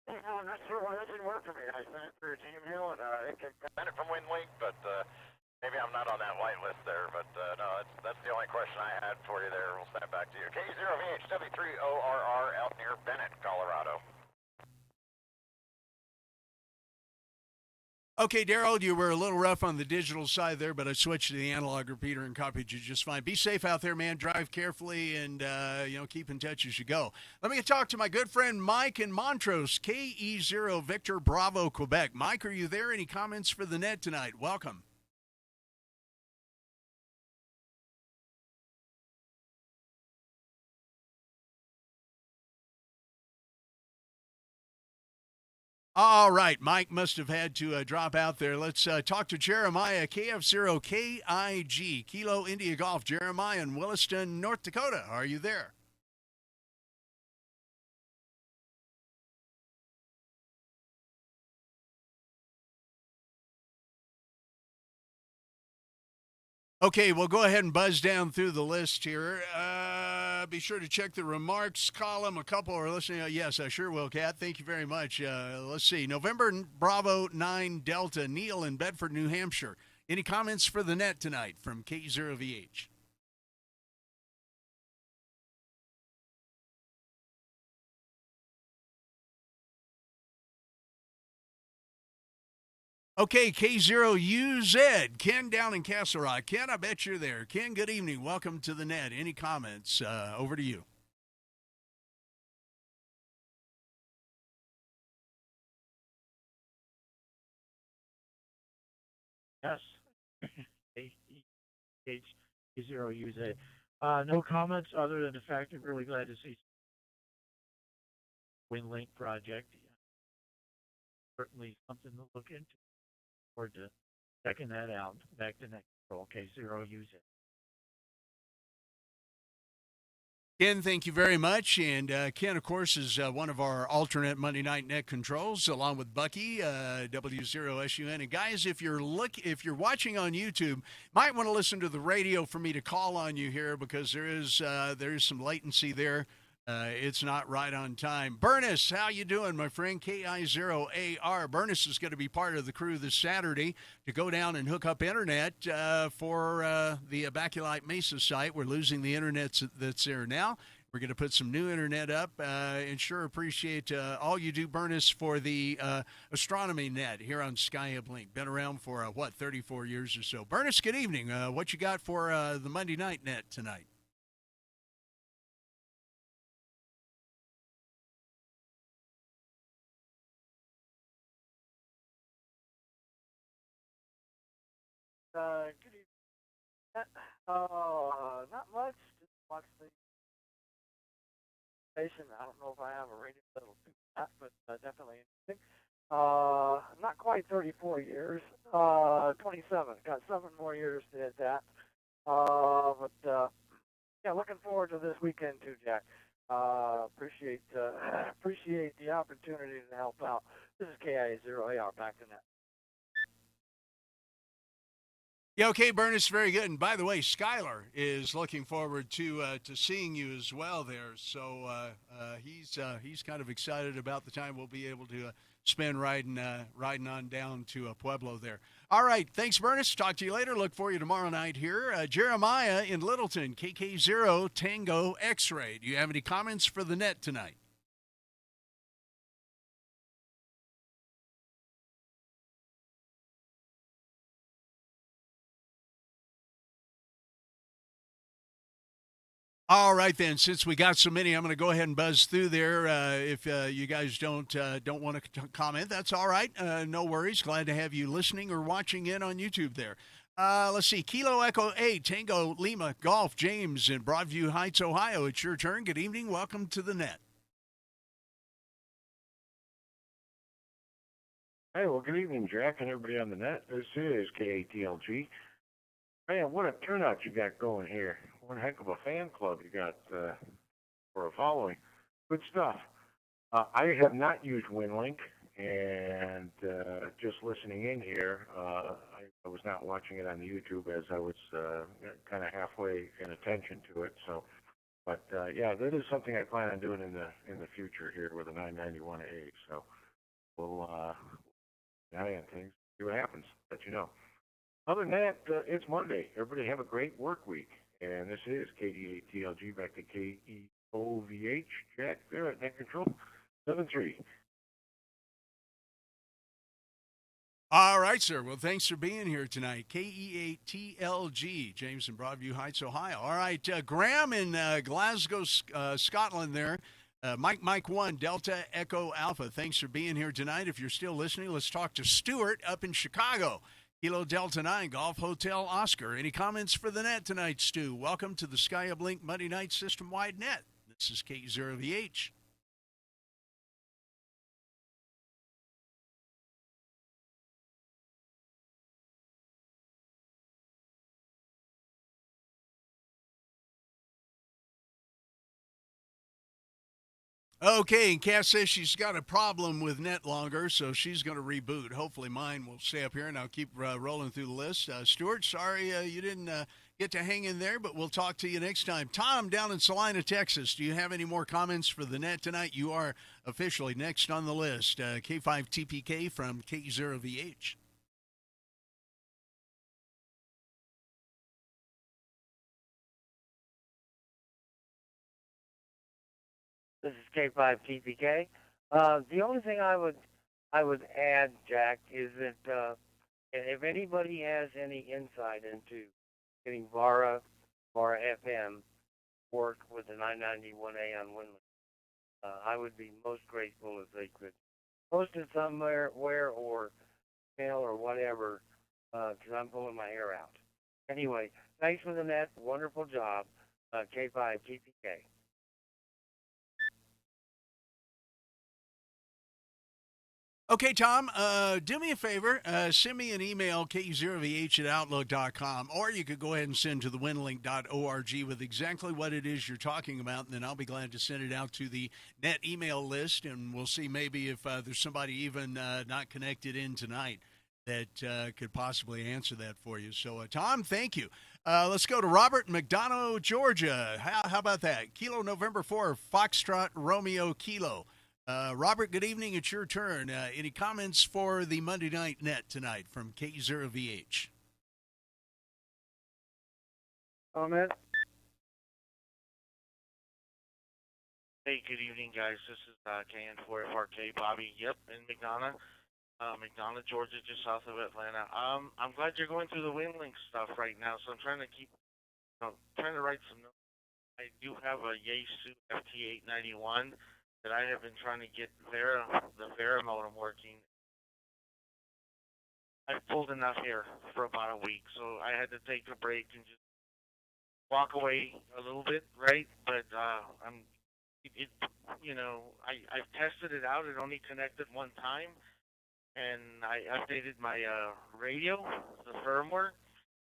I'm not sure why that didn't work for me. I sent it through Gmail, and it came from WinLink, but maybe I'm not on that white list there. But no, that's the only question I had for you there. We'll send it back to you. K0VH W3ORR out near Bennett, Colorado. Okay, Daryl, you were a little rough on the digital side there, but I switched to the analog repeater and copied you just fine. Be safe out there, man. Drive carefully and, keep in touch as you go. Let me talk to my good friend Mike in Montrose, KE0 Victor Bravo, Quebec. Mike, are you there? Any comments for the net tonight? Welcome. All right, Mike must have had to drop out there. Let's talk to Jeremiah, KF0KIG, Kilo India Golf. Jeremiah in Williston, North Dakota. Are you there? Okay, we'll go ahead and buzz down through the list here. Be sure to check the remarks column. A couple are listening. Yes, I sure will, Kat. Thank you very much. Let's see. November Bravo 9 Delta, Neil in Bedford, New Hampshire. Any comments for the net tonight from K0VH? Okay, K0UZ, Ken down in Castle Rock. Ken, I bet you're there. Ken, good evening. Welcome to the net. Any comments? Over to you. Yes. K0UZ. No comments other than the fact I'm really glad to see WinLink project. Certainly something to look into. Forward to checking that out. Back to next control, K0UZ. Ken, thank you very much. And Ken, of course, is one of our alternate Monday Night Net controls, along with Bucky, W0SUN. And guys, if you're watching on YouTube, might want to listen to the radio for me to call on you here because there is some latency there It's not right on time. Bernice, how you doing, my friend? KI0AR. Bernice is going to be part of the crew this Saturday to go down and hook up internet for the Baculite Mesa site. We're losing the internet that's there now. We're going to put some new internet up, and sure appreciate all you do, Bernice, for the astronomy net here on SkyHubLink. Been around for, 34 years or so. Bernice, good evening. What you got for the Monday night net tonight? Good evening. Not much. Just watch the station. I don't know if I have a radio that'll do that, but definitely interesting. Not quite 34 years. 27. Got 7 more years to hit that. Yeah, looking forward to this weekend too, Jack. Appreciate the opportunity to help out. This is KI0AR back to net. Yeah, okay, Bernice, very good. And by the way, Skylar is looking forward to seeing you as well there. So he's kind of excited about the time we'll be able to spend riding on down to Pueblo there. All right, thanks, Bernice. Talk to you later. Look for you tomorrow night here. Jeremiah in Littleton, KK0 Tango X-Ray. Do you have any comments for the net tonight? All right, then. Since we got so many, I'm going to go ahead and buzz through there. If you guys don't want to comment, that's all right. No worries. Glad to have you listening or watching in on YouTube there. Let's see. Kilo Echo 8, Tango Lima Golf, James in Broadview Heights, Ohio. It's your turn. Good evening. Welcome to the net. Hey, well, good evening, Jack, and everybody on the net. This is KATLG. Man, what a turnout you got going here. One heck of a fan club you got for a following. Good stuff. I have not used WinLink, and just listening in here, I was not watching it on the YouTube as I was kind of halfway in attention to it. So, but yeah, that is something I plan on doing in the future here with a 991A. So we'll and things, see what happens. Let you know. Other than that, it's Monday. Everybody have a great work week. And this is KDATLG back to KEOVH. Jack there at Net Control 7-3. All right, sir. Well, thanks for being here tonight. KEATLG, James in Broadview Heights, Ohio. All right, Graham in Glasgow, Scotland there. Mike 1, Delta Echo Alpha. Thanks for being here tonight. If you're still listening, let's talk to Stuart up in Chicago. Kilo Delta 9, Golf Hotel Oscar. Any comments for the net tonight, Stu? Welcome to the SkyHubLink Monday Night System-Wide Net. This is K0VH. Okay, and Cass says she's got a problem with net longer, so she's going to reboot. Hopefully mine will stay up here, and I'll keep rolling through the list. Stuart, sorry you didn't get to hang in there, but we'll talk to you next time. Tom, down in Salina, Texas, do you have any more comments for the net tonight? You are officially next on the list. K5TPK from K0VH. This is K5TPK. The only thing I would add, Jack, is that if anybody has any insight into getting VARA FM work with the 991A on WinLink, I would be most grateful if they could post it somewhere or mail or whatever, because I'm pulling my hair out. Anyway, thanks for the net. Wonderful job. K5TPK. Okay, Tom, do me a favor. Send me an email, k0vh@outlook.com, or you could go ahead and send to the winlink.org with exactly what it is you're talking about, and then I'll be glad to send it out to the net email list, and we'll see maybe if there's somebody even not connected in tonight. that could possibly answer that for you. So, Tom, thank you. Let's go to Robert in McDonough, Georgia. How about that? Kilo November 4, Foxtrot Romeo Kilo. Robert, good evening. It's your turn. Any comments for the Monday Night Net tonight from K0VH? Comment? Hey, good evening, guys. This is KN4FRK Bobby. Yep, in McDonough, Georgia, just south of Atlanta. I'm glad you're going through the WinLink stuff right now. So I'm trying to trying to write some notes. I do have a Yaesu FT891 that I have been trying to get the Vera modem working. I've pulled enough here for about a week, so I had to take a break and just walk away a little bit, right? But I've tested it out. It only connected one time, and I updated my radio, the firmware.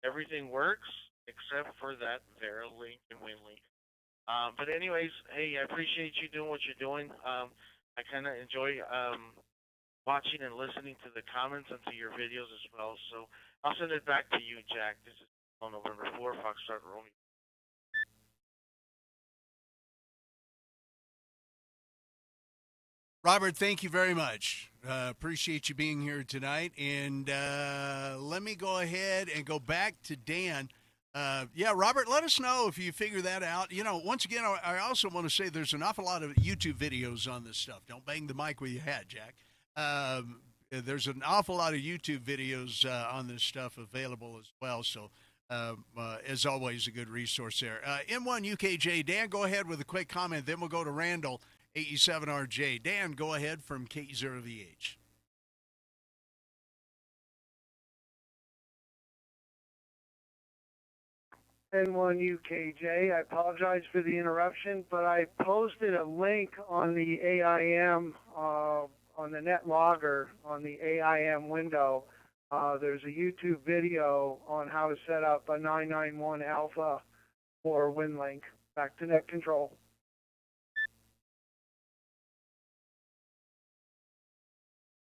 Everything works except for that Vera link and WinLink. But anyways, hey, I appreciate you doing what you're doing. I kind of enjoy watching and listening to the comments and to your videos as well. So I'll send it back to you, Jack. This is on November 4, Foxtrot Romeo. Robert, thank you very much. Appreciate you being here tonight. And let me go ahead and go back to Dan. Yeah, Robert, let us know if you figure that out. Once again, I also want to say there's an awful lot of YouTube videos on this stuff. Don't bang the mic with your hat, Jack. There's an awful lot of YouTube videos on this stuff available as well. So, as always, a good resource there. M1 UKJ, Dan, go ahead with a quick comment. Then we'll go to Randall, AE7RJ. Dan, go ahead from K0VH. N1 UKJ. I apologize for the interruption, but I posted a link on the AIM, on the net logger, on the AIM window. There's a YouTube video on how to set up a 991 alpha for WinLink. Back to net control.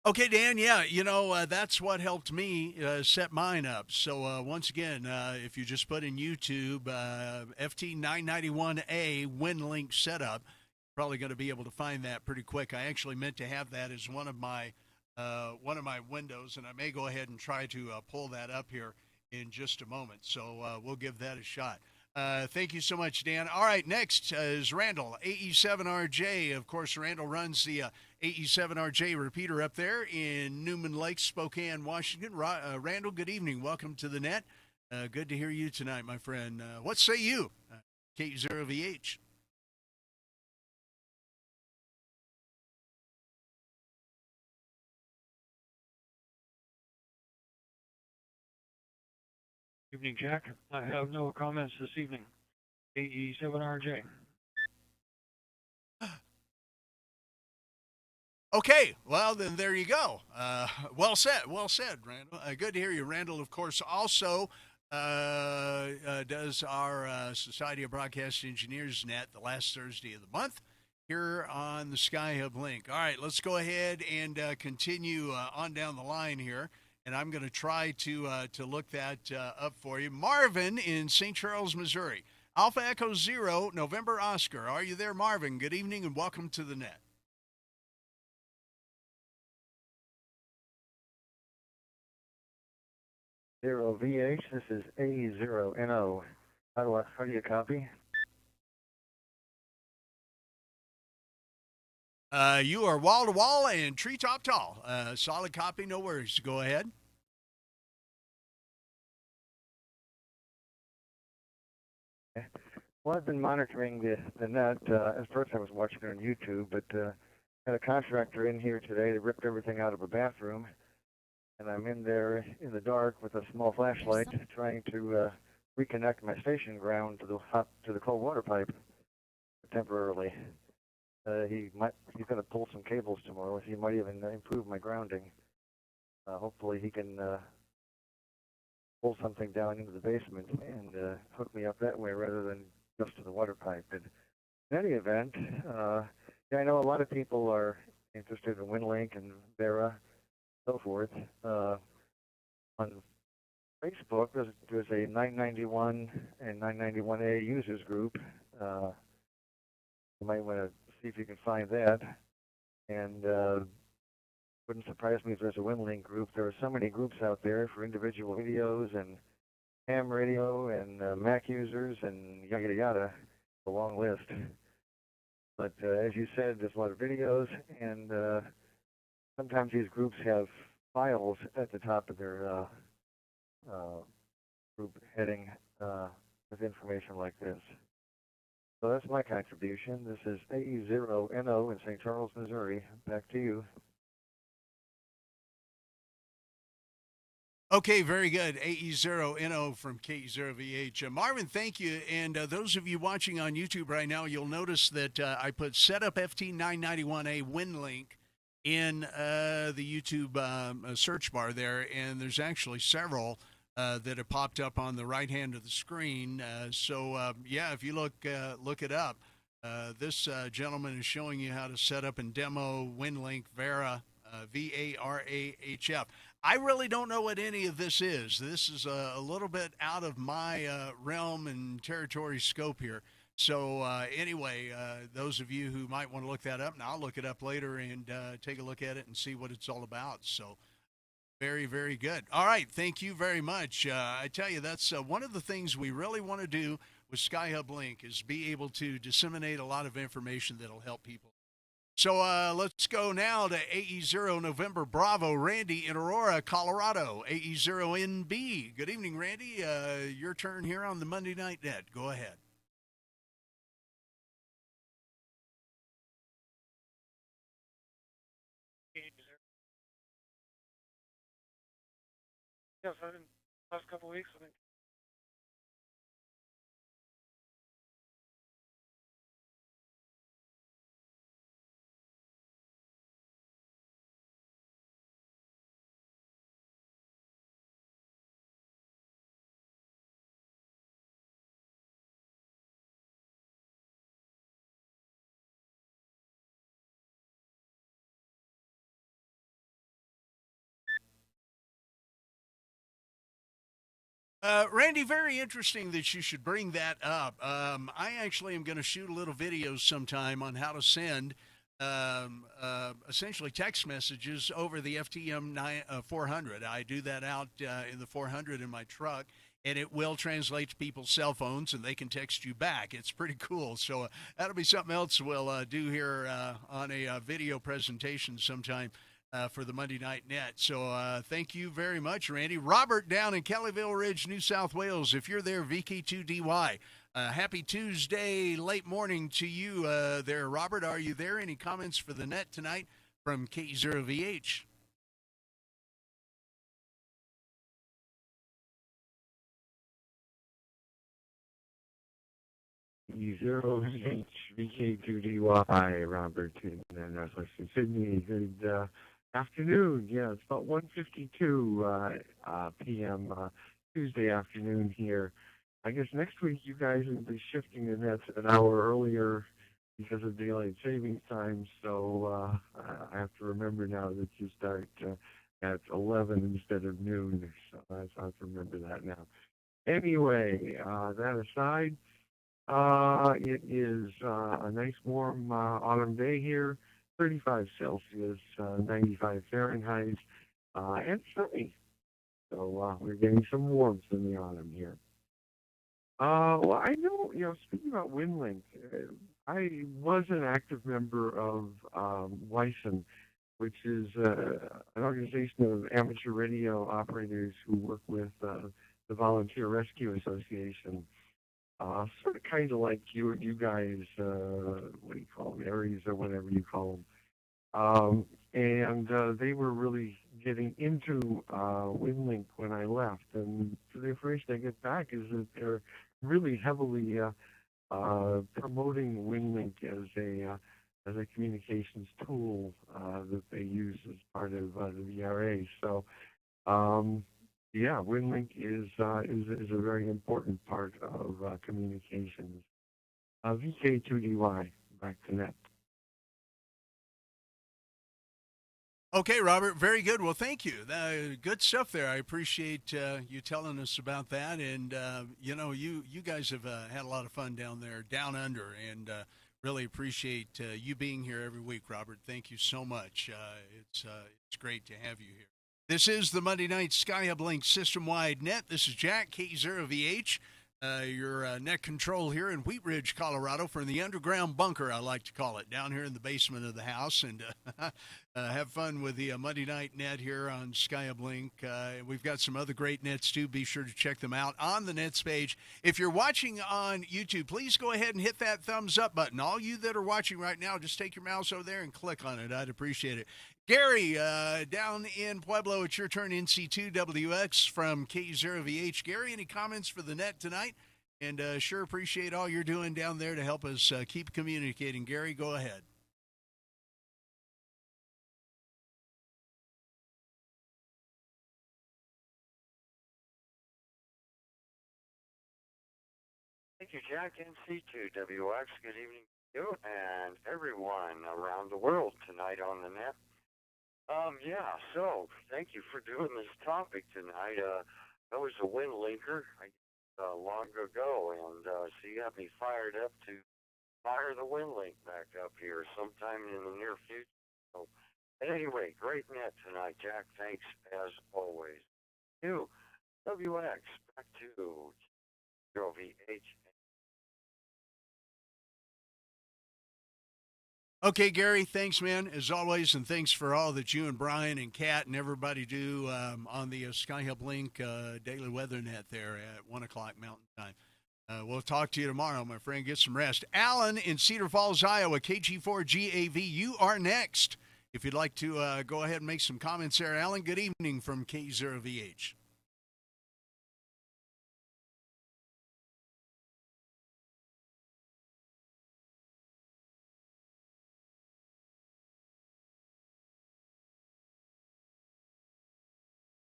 Okay, Dan, yeah, that's what helped me set mine up. So once again, if you just put in YouTube FT991A WinLink setup, probably going to be able to find that pretty quick. I actually meant to have that as one of my windows, and I may go ahead and try to pull that up here in just a moment. So we'll give that a shot. Thank you so much, Dan. All right, next is Randall, AE7RJ. Of course, Randall runs the AE7RJ repeater up there in Newman Lake, Spokane, Washington. Randall, good evening. Welcome to the net. Good to hear you tonight, my friend. What say you, K0VH? Evening, Jack. I have no comments this evening. AE7RJ. Okay, well, then there you go. Well said, Randall. Good to hear you. Randall, of course, also does our Society of Broadcast Engineers net the last Thursday of the month here on the SkyHubLink. All right, let's go ahead and continue on down the line here, and I'm going to try to look that up for you. Marvin in St. Charles, Missouri. Alpha Echo 0, November Oscar. Are you there, Marvin? Good evening and welcome to the net. 0VH, this is A0NO. How do you copy? You are wall to wall and treetop tall. Solid copy, no worries. Go ahead. Well, I've been monitoring the net. At first I was watching it on YouTube, but had a contractor in here today that ripped everything out of a bathroom. And I'm in there in the dark with a small flashlight trying to reconnect my station ground to the cold water pipe temporarily. He's going to pull some cables tomorrow. He might even improve my grounding. Hopefully he can pull something down into the basement and hook me up that way rather than just to the water pipe. But in any event, yeah, I know a lot of people are interested in WinLink and Vera, so forth. on Facebook, there's a 991 and 991A users group. You might want to see if you can find that. And wouldn't surprise me if there's a WinLink group. There are so many groups out there for individual videos and ham radio and Mac users and yada yada yada. A long list. But as you said, there's a lot of videos, and sometimes these groups have files at the top of their group heading with information like this. So that's my contribution. This is AE0NO in St. Charles, Missouri. Back to you. Okay, very good. AE0NO from KE0VH. Marvin, thank you. And those of you watching on YouTube right now, you'll notice that I put Setup FT991A WinLink in the YouTube search bar there, and there's actually several that have popped up on the right hand of the screen. Yeah, if you look it up, this gentleman is showing you how to set up and demo WinLink Vara, VARAHF. I really don't know what any of this is. This is a little bit out of my realm and territory scope here. So anyway, those of you who might want to look that up, and I'll look it up later and take a look at it and see what it's all about. So very, very good. All right, thank you very much. I tell you, that's one of the things we really want to do with SkyHubLink is be able to disseminate a lot of information that'll help people. So let's go now to AE0 November Bravo, Randy in Aurora, Colorado, AE0NB. Good evening, Randy. Your turn here on the Monday Night Net. Go ahead. Yes, I've been last couple of weeks. I think. Randy, very interesting that you should bring that up. I actually am going to shoot a little video sometime on how to send essentially text messages over the FTM 400. I do that out in the 400 in my truck, and it will translate to people's cell phones, and they can text you back. It's pretty cool. So that'll be something else we'll do here on a video presentation sometime. For the Monday Night Net. So thank you very much, Randy. Robert down in Kellyville Ridge, New South Wales. If you're there, VK2DY. Happy Tuesday, late morning to you there, Robert. Are you there? Any comments for the net tonight from K0VH? E0VH, VK2DY, Robert in Northwestern Sydney. Good afternoon. Yeah, it's about 1:52 p.m. Tuesday afternoon here. I guess next week you guys will be shifting the nets an hour earlier because of daylight savings time. So I have to remember now that you start at 11 instead of noon. So I have to remember that now. Anyway, that aside, it is a nice warm autumn day here. 35 Celsius, 95 Fahrenheit, and sunny. So we're getting some warmth in the autumn here. Well, I know, speaking about WinLink, I was an active member of WISN, which is an organization of amateur radio operators who work with the Volunteer Rescue Association. Sort of kind of like you guys, what do you call them, Aries or whatever you call them. And they were really getting into WinLink when I left. And the information I get back is that they're really heavily promoting WinLink as a communications tool that they use as part of the VRA. So yeah, WinLink is a very important part of communications. VK2DY, back to net. Okay, Robert. Very good. Well, thank you. Good stuff there. I appreciate you telling us about that. And you guys have had a lot of fun down there, down under, and really appreciate you being here every week, Robert. Thank you so much. It's great to have you here. This is the Monday Night SkyHubLink system-wide net. This is Jack K0VH. Your net control here in Wheat Ridge, Colorado, from the underground bunker, I like to call it, down here in the basement of the house, and have fun with the Monday Night Net here on SkyHubLink. We've got some other great nets, too. Be sure to check them out on the nets page. If you're watching on YouTube, please go ahead and hit that thumbs up button. All you that are watching right now, just take your mouse over there and click on it. I'd appreciate it. Gary, down in Pueblo, it's your turn, NC2WX from K0VH. Gary, any comments for the net tonight? And sure appreciate all you're doing down there to help us keep communicating. Gary, go ahead. Thank you, Jack, NC2WX. Good evening to you and everyone around the world tonight on the net. So thank you for doing this topic tonight. I was a wind linker long ago, and so you got me fired up to fire the wind link back up here sometime in the near future. So anyway, great net tonight, Jack. Thanks as always. You, WX, back to VH. Okay, Gary, thanks, man, as always, and thanks for all that you and Brian and Kat and everybody do on the SkyHubLink Daily Weather Net there at 1 o'clock Mountain Time. We'll talk to you tomorrow, my friend. Get some rest. Alan in Cedar Falls, Iowa, KG4GAV, you are next. If you'd like to go ahead and make some comments there, Alan, good evening from K0VH.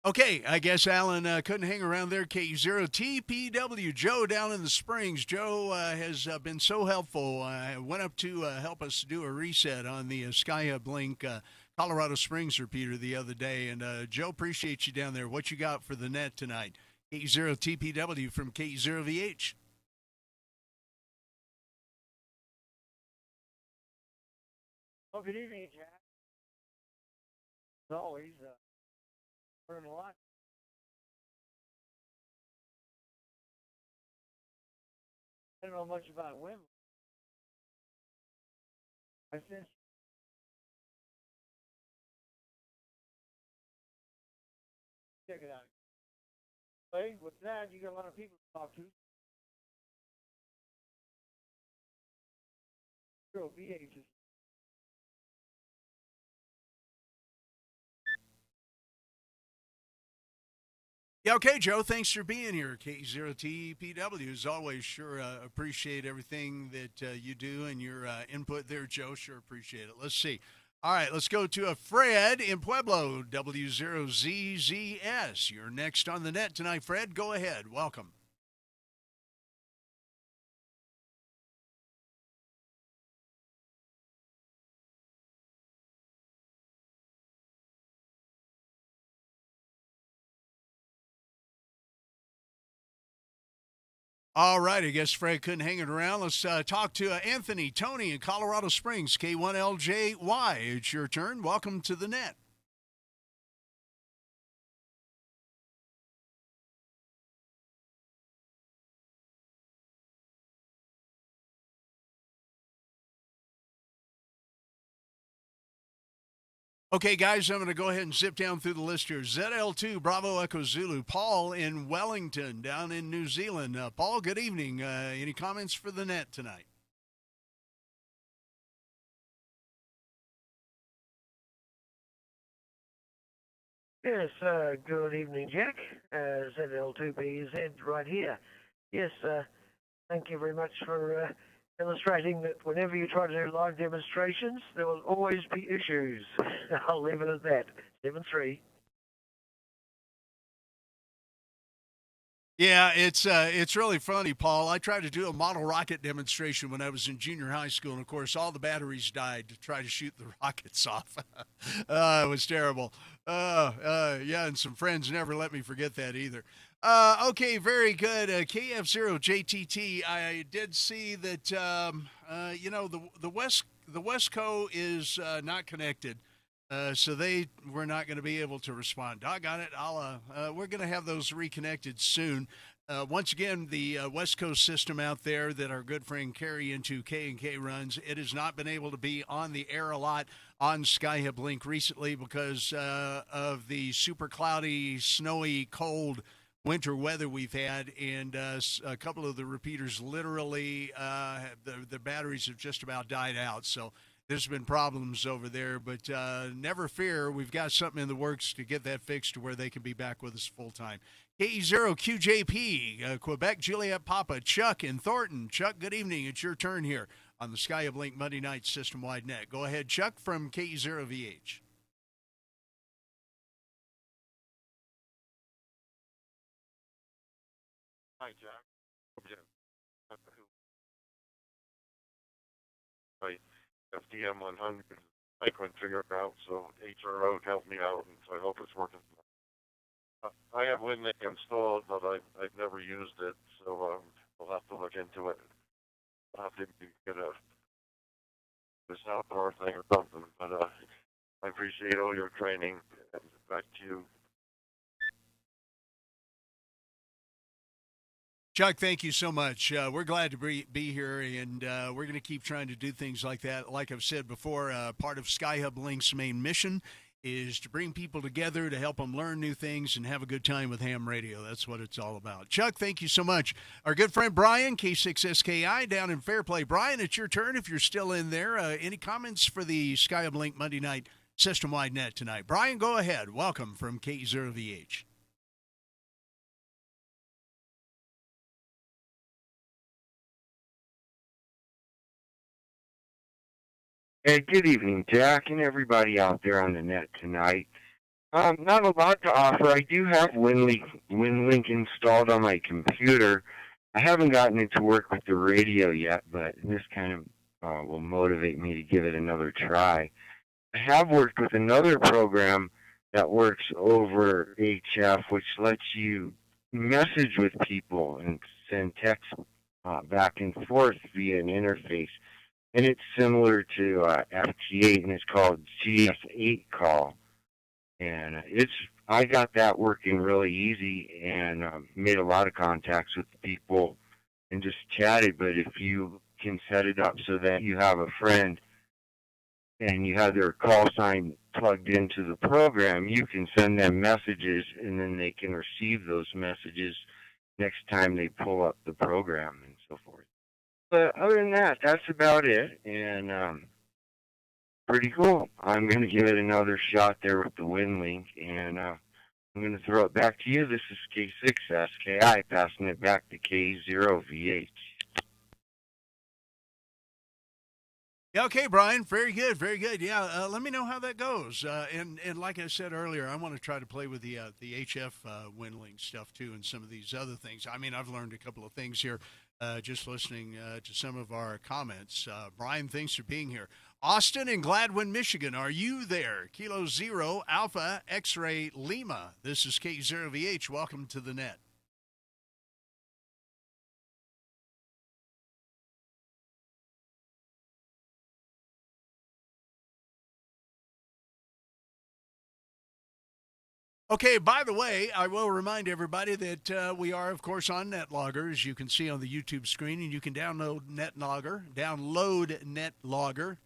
Okay, I guess Alan couldn't hang around there. K0TPW, Joe down in the Springs. Joe has been so helpful. Went up to help us do a reset on the SkyHubLink Colorado Springs repeater the other day. And Joe, appreciate you down there. What you got for the net tonight? K0TPW from K0VH. Well, good evening, Jack. As always, learn a lot. I don't know much about women. I sense check it out. Hey, with that, you got a lot of people to talk to. Girl, VH is Yeah, okay, Joe. Thanks for being here. K0TPW, as always, sure appreciate everything that you do and your input there, Joe. Sure appreciate it. Let's see. All right, let's go to Fred in Pueblo, W0ZZS. You're next on the net tonight, Fred. Go ahead. Welcome. All right, I guess Fred couldn't hang it around. Let's talk to Anthony, Tony in Colorado Springs, K1LJY. It's your turn. Welcome to the net. Okay, guys, I'm going to go ahead and zip down through the list here. ZL2, Bravo Echo Zulu. Paul in Wellington, down in New Zealand. Paul, good evening. Any comments for the net tonight? Yes, good evening, Jack. ZL2BZ right here. Yes, thank you very much for illustrating that whenever you try to do live demonstrations, there will always be issues. I'll leave it at that. 7-3. Yeah, it's really funny, Paul. I tried to do a model rocket demonstration when I was in junior high school, and of course, all the batteries died to try to shoot the rockets off. It was terrible. Yeah, and some friends never let me forget that either. Okay, very good. KF0JTT. I did see that. The Westco is not connected. So they were not going to be able to respond. Doggone it! We're going to have those reconnected soon. Once again, the West Coast system out there that our good friend Carrie into K&K runs, it has not been able to be on the air a lot on SkyHubLink recently because of the super cloudy, snowy, cold winter weather we've had, and a couple of the repeaters literally, the batteries have just about died out. So there's been problems over there, but never fear. We've got something in the works to get that fixed to where they can be back with us full time. KE0QJP, Quebec, Juliet Papa, Chuck in Thornton. Chuck, good evening. It's your turn here on the SkyHubLink Monday Night System-Wide Net. Go ahead, Chuck, from KE0VH. Hi, Jack. Hi, FDM 100. I couldn't figure it out, so HRO helped me out, and so I hope it's working. I have WinLink installed, but I've never used it, so we'll have to look into it. I'll have to get this outdoor thing or something, but I appreciate all your training, and back to you. Chuck, thank you so much. We're glad to be here, and we're going to keep trying to do things like that. Like I've said before, part of SkyHubLink's main mission is to bring people together to help them learn new things and have a good time with ham radio. That's what it's all about. Chuck, thank you so much. Our good friend Brian, K6SKI, down in Fairplay. Brian, it's your turn if you're still in there. Any comments for the SkyHubLink Monday Night System-Wide Net tonight? Brian, go ahead. Welcome from K0VH. Hey, good evening, Jack, and everybody out there on the net tonight. Not a lot to offer. I do have WinLink installed on my computer. I haven't gotten it to work with the radio yet, but this kind of will motivate me to give it another try. I have worked with another program that works over HF, which lets you message with people and send text back and forth via an interface. And it's similar to FT8, and it's called GF8 call. And I got that working really easy and made a lot of contacts with people and just chatted. But if you can set it up so that you have a friend and you have their call sign plugged into the program, you can send them messages, and then they can receive those messages next time they pull up the program and so forth. But other than that, that's about it, and pretty cool. I'm going to give it another shot there with the WinLink, and I'm going to throw it back to you. This is K6SKI, passing it back to K0VH. Okay, Brian. Very good. Very good. Yeah, let me know how that goes. And like I said earlier, I want to try to play with the HF WinLink stuff too, and some of these other things. I mean, I've learned a couple of things here just listening to some of our comments. Brian, thanks for being here. Austin in Gladwin, Michigan, are you there? Kilo Zero Alpha X-Ray Lima. This is K0VH. Welcome to the net. Okay, by the way, I will remind everybody that we are, of course, on NetLogger, as you can see on the YouTube screen, and you can download NetLogger.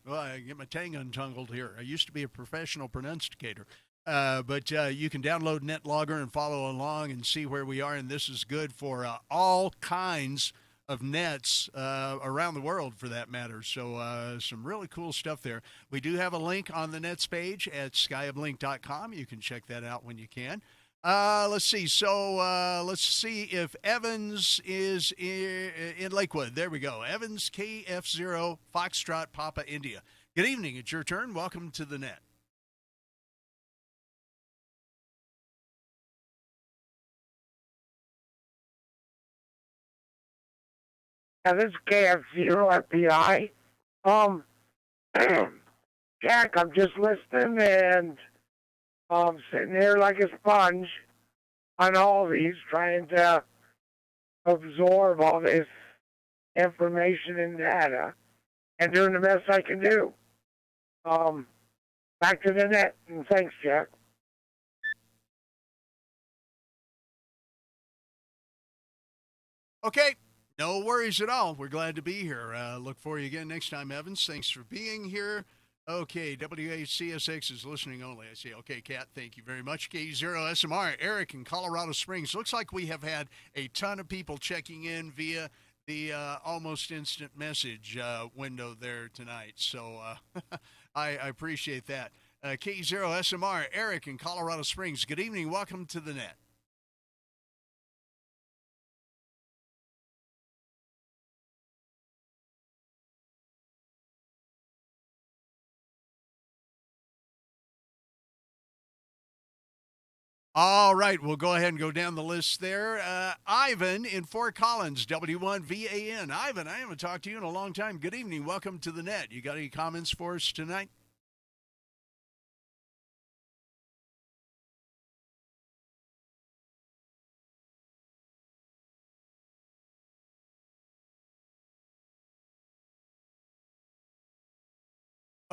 Well, I get my tongue untangled here. I used to be a professional pronunciator. But you can download NetLogger and follow along and see where we are, and this is good for all kinds of nets around the world, for that matter. So some really cool stuff there. We do have a link on the nets page at skyhublink.com. You can check that out when you can. Let's see. So let's see if Evans is in Lakewood. There we go. Evans, KF0, Foxtrot, Papa, India. Good evening. It's your turn. Welcome to the net. Yeah, this is KF0 FBI. Um, Jack, I'm just listening and sitting here like a sponge on all these, trying to absorb all this information and data and doing the best I can do. Um, Back to the net, and thanks, Jack. Okay. No worries at all. We're glad to be here. Look for you again next time, Evans. Thanks for being here. Okay, WHCSX is listening only. I see. Okay, Kat, thank you very much. K0SMR, Eric in Colorado Springs. Looks like we have had a ton of people checking in via the almost instant message window there tonight. So I appreciate that. K0SMR, Eric in Colorado Springs. Good evening. Welcome to the net. All right, we'll go ahead and go down the list there. Ivan in Fort Collins, W1VAN. Ivan, I haven't talked to you in a long time. Good evening. Welcome to the net. You got any comments for us tonight?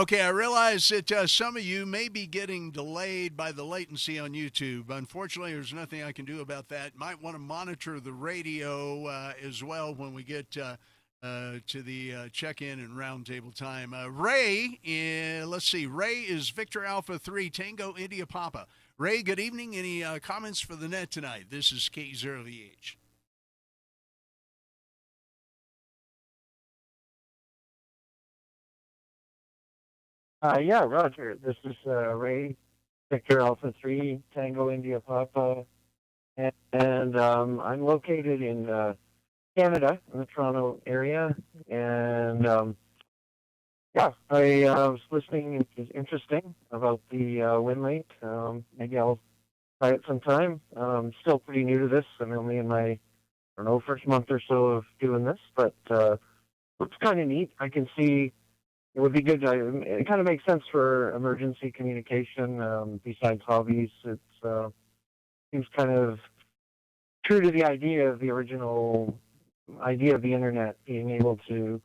Okay, I realize that some of you may be getting delayed by the latency on YouTube. Unfortunately, there's nothing I can do about that. Might want to monitor the radio as well when we get to the check-in and roundtable time. Ray, let's see. Ray is Victor Alpha 3, Tango India Papa. Ray, good evening. Any comments for the net tonight? This is K0VH. Yeah, Roger. This is Ray, Victor Alpha 3, Tango India Papa. And I'm located in Canada, in the Toronto area. And yeah, I was listening. It's interesting about the WinLink. Maybe I'll try it sometime. Still pretty new to this. I'm only in my, I don't know, first month or so of doing this. But looks kind of neat. I can see it would be good. It kind of makes sense for emergency communication. Besides hobbies, it seems kind of true to the idea of the original idea of the internet, being able to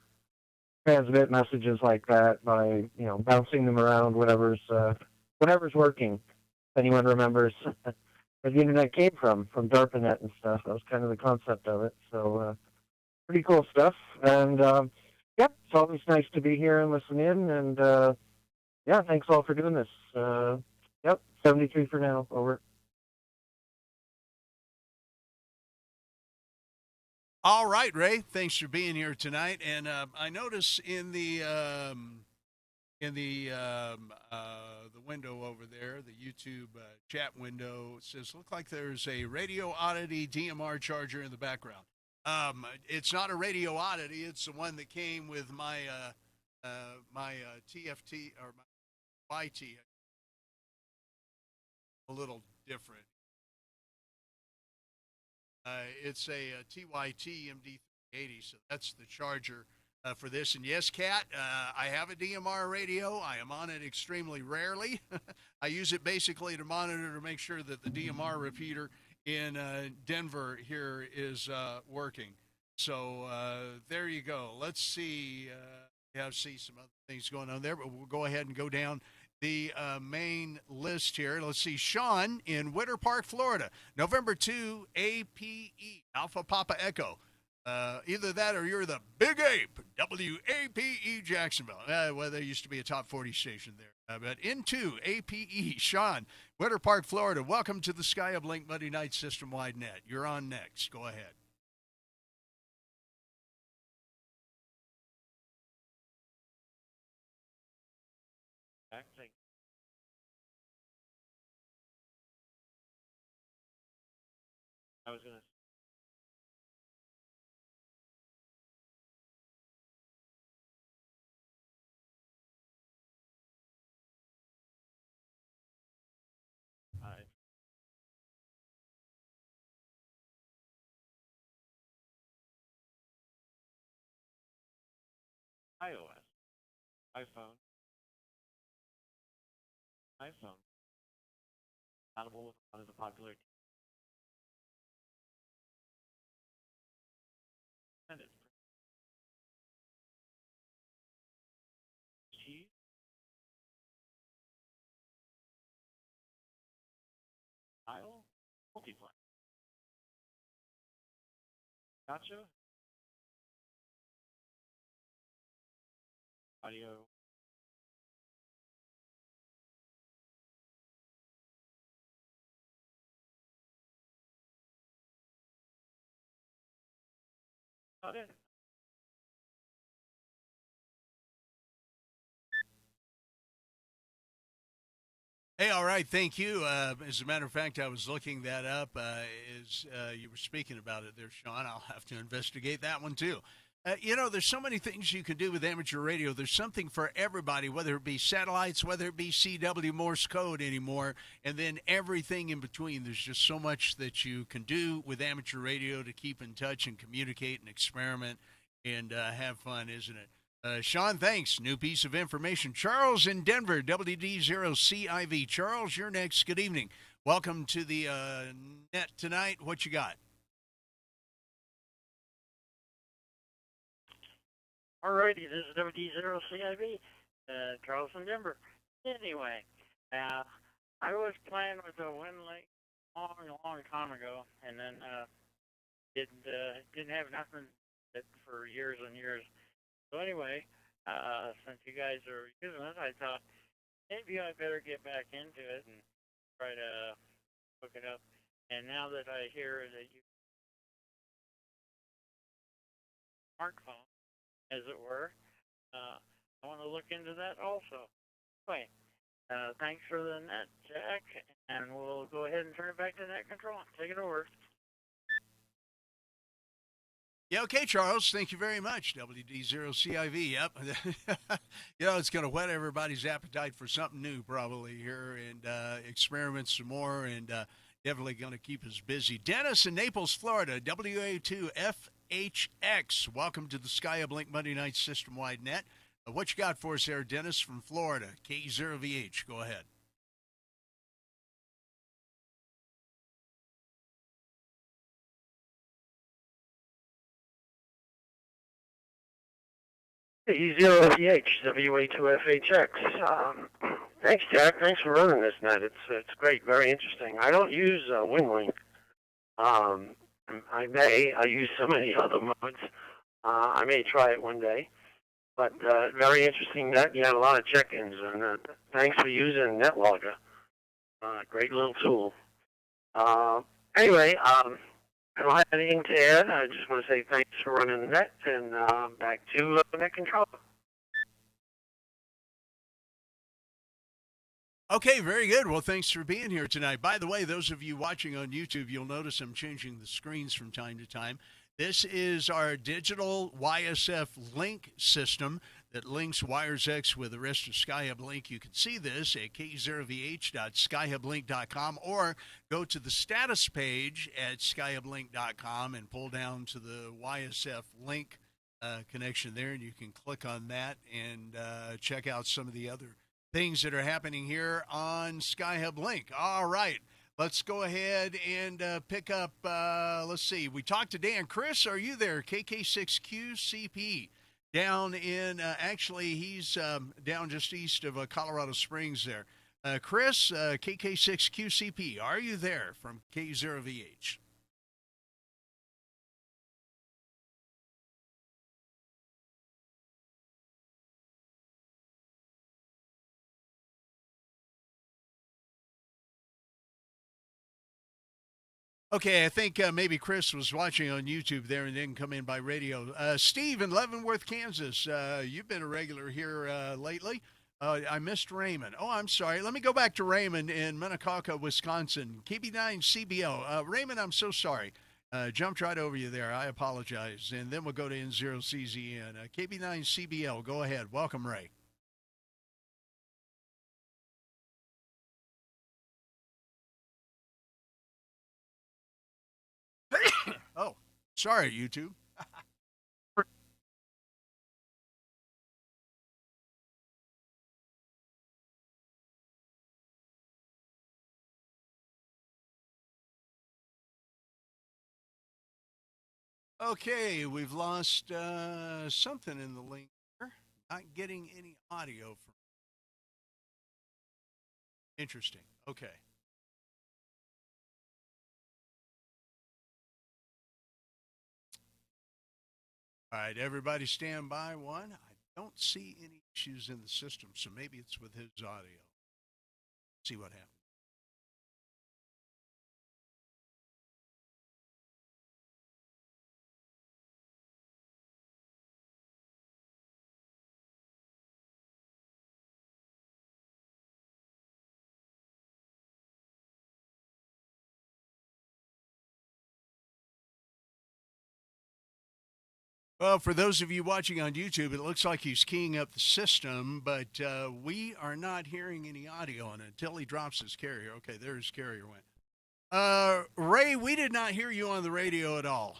transmit messages like that by bouncing them around, whatever's working. If anyone remembers where the internet came from DARPANET and stuff. That was kind of the concept of it. So pretty cool stuff. And yep, it's always nice to be here and listen in. And yeah, thanks all for doing this. Yep, 73 for now. Over. All right, Ray. Thanks for being here tonight. And I notice in the window over there, the YouTube chat window, it says, look like there's a Radio Oddity DMR charger in the background. It's not a Radio Oddity. It's the one that came with my my TFT or my YT. A little different. It's a TYT MD380, so that's the charger for this. And yes, Kat, I have a DMR radio. I am on it extremely rarely. I use it basically to monitor to make sure that the DMR repeater in Denver here is working. So there you go. Let's see. See some other things going on there, but we'll go ahead and go down the main list here. Let's see. Sean in Winter Park, Florida, November 2, APE, Alpha Papa Echo. Either that or you're the Big Ape, WAPE Jacksonville. Well, there used to be a top 40 station there. But into APE, Sean, Winter Park, Florida. Welcome to the SkyHubLink Monday Night System-Wide Net. You're on next. Go ahead. Acting. I was going to iOS, iPhone, compatible with one of the popular and it's cheese, tile, multiplex, gotcha, audio. About it. Hey, all right, thank you. As a matter of fact, I was looking that up as you were speaking about it there, Sean. I'll have to investigate that one too. There's so many things you can do with amateur radio. There's something for everybody, whether it be satellites, whether it be CW Morse code anymore, and then everything in between. There's just so much that you can do with amateur radio to keep in touch and communicate and experiment and have fun, isn't it? Sean, thanks. New piece of information. Charles in Denver, WD0CIV. Charles, you're next. Good evening. Welcome to the net tonight. What you got? Alrighty, this is WD0CIV, Charles in Denver. Anyway, I was playing with a WinLink long time ago, and then didn't have nothing for years and years. So anyway, since you guys are using it, I thought maybe I better get back into it and try to hook it up. And now that I hear that you smartphone, as it were, I want to look into that also. Anyway, thanks for the net, Jack, and we'll go ahead and turn it back to net control. Take it over. Yeah, okay, Charles. Thank you very much. WD0CIV. Yep. It's going to whet everybody's appetite for something new probably here and experiment some more and definitely going to keep us busy. Dennis in Naples, Florida, WA2FHX. Welcome to the SkyHubLink Monday Night System-Wide Net. What you got for us there, Dennis from Florida? K0VH. Go ahead. E0FEH, WA2FHX. Thanks, Jack. Thanks for running this net. It's great, very interesting. I don't use WinLink. I use so many other modes. I may try it one day. But very interesting net. You have a lot of check-ins, and thanks for using NetLogger. Great little tool. Anyway, I don't have anything to add. I just want to say thanks for running the net, and back to net control. Okay, very good. Well, thanks for being here tonight. By the way, those of you watching on YouTube, you'll notice I'm changing the screens from time to time. This is our digital YSF link system that links WiresX with the rest of SkyHubLink. You can see this at k0vh.skyhublink.com or go to the status page at skyhublink.com and pull down to the YSF link connection there, and you can click on that and check out some of the other things that are happening here on SkyHubLink. All right. Let's go ahead and pick up, let's see. We talked to Dan. Chris, are you there? KK6QCP down in, actually, he's down just east of Colorado Springs there. Chris, KK6QCP, are you there from K0VH? Okay, I think maybe Chris was watching on YouTube there and didn't come in by radio. Steve in Leavenworth, Kansas, you've been a regular here lately. I missed Raymond. Oh, I'm sorry. Let me go back to Raymond in Minnetonka, Wisconsin. KB9CBL. Raymond, I'm so sorry. Jumped right over you there. I apologize. And then we'll go to N0CZN. KB9CBL, go ahead. Welcome, Ray. Oh, sorry, YouTube. Okay, we've lost something in the link here. Not getting any audio from. Interesting. Okay. All right, everybody stand by one. I don't see any issues in the system, so maybe it's with his audio. See what happens. Well, for those of you watching on YouTube, it looks like he's keying up the system, but we are not hearing any audio on it until he drops his carrier. Okay, there his carrier went. Ray, we did not hear you on the radio at all.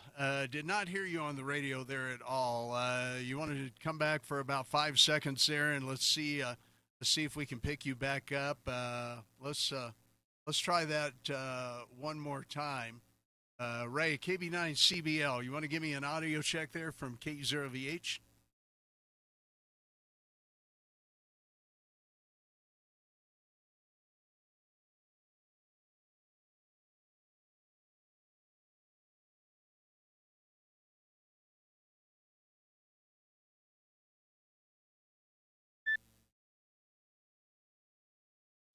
Did not hear you on the radio there at all. You wanted to come back for about 5 seconds there, and let's see if we can pick you back up. Let's try that one more time. Ray, KB9CBL, you want to give me an audio check there from K0VH?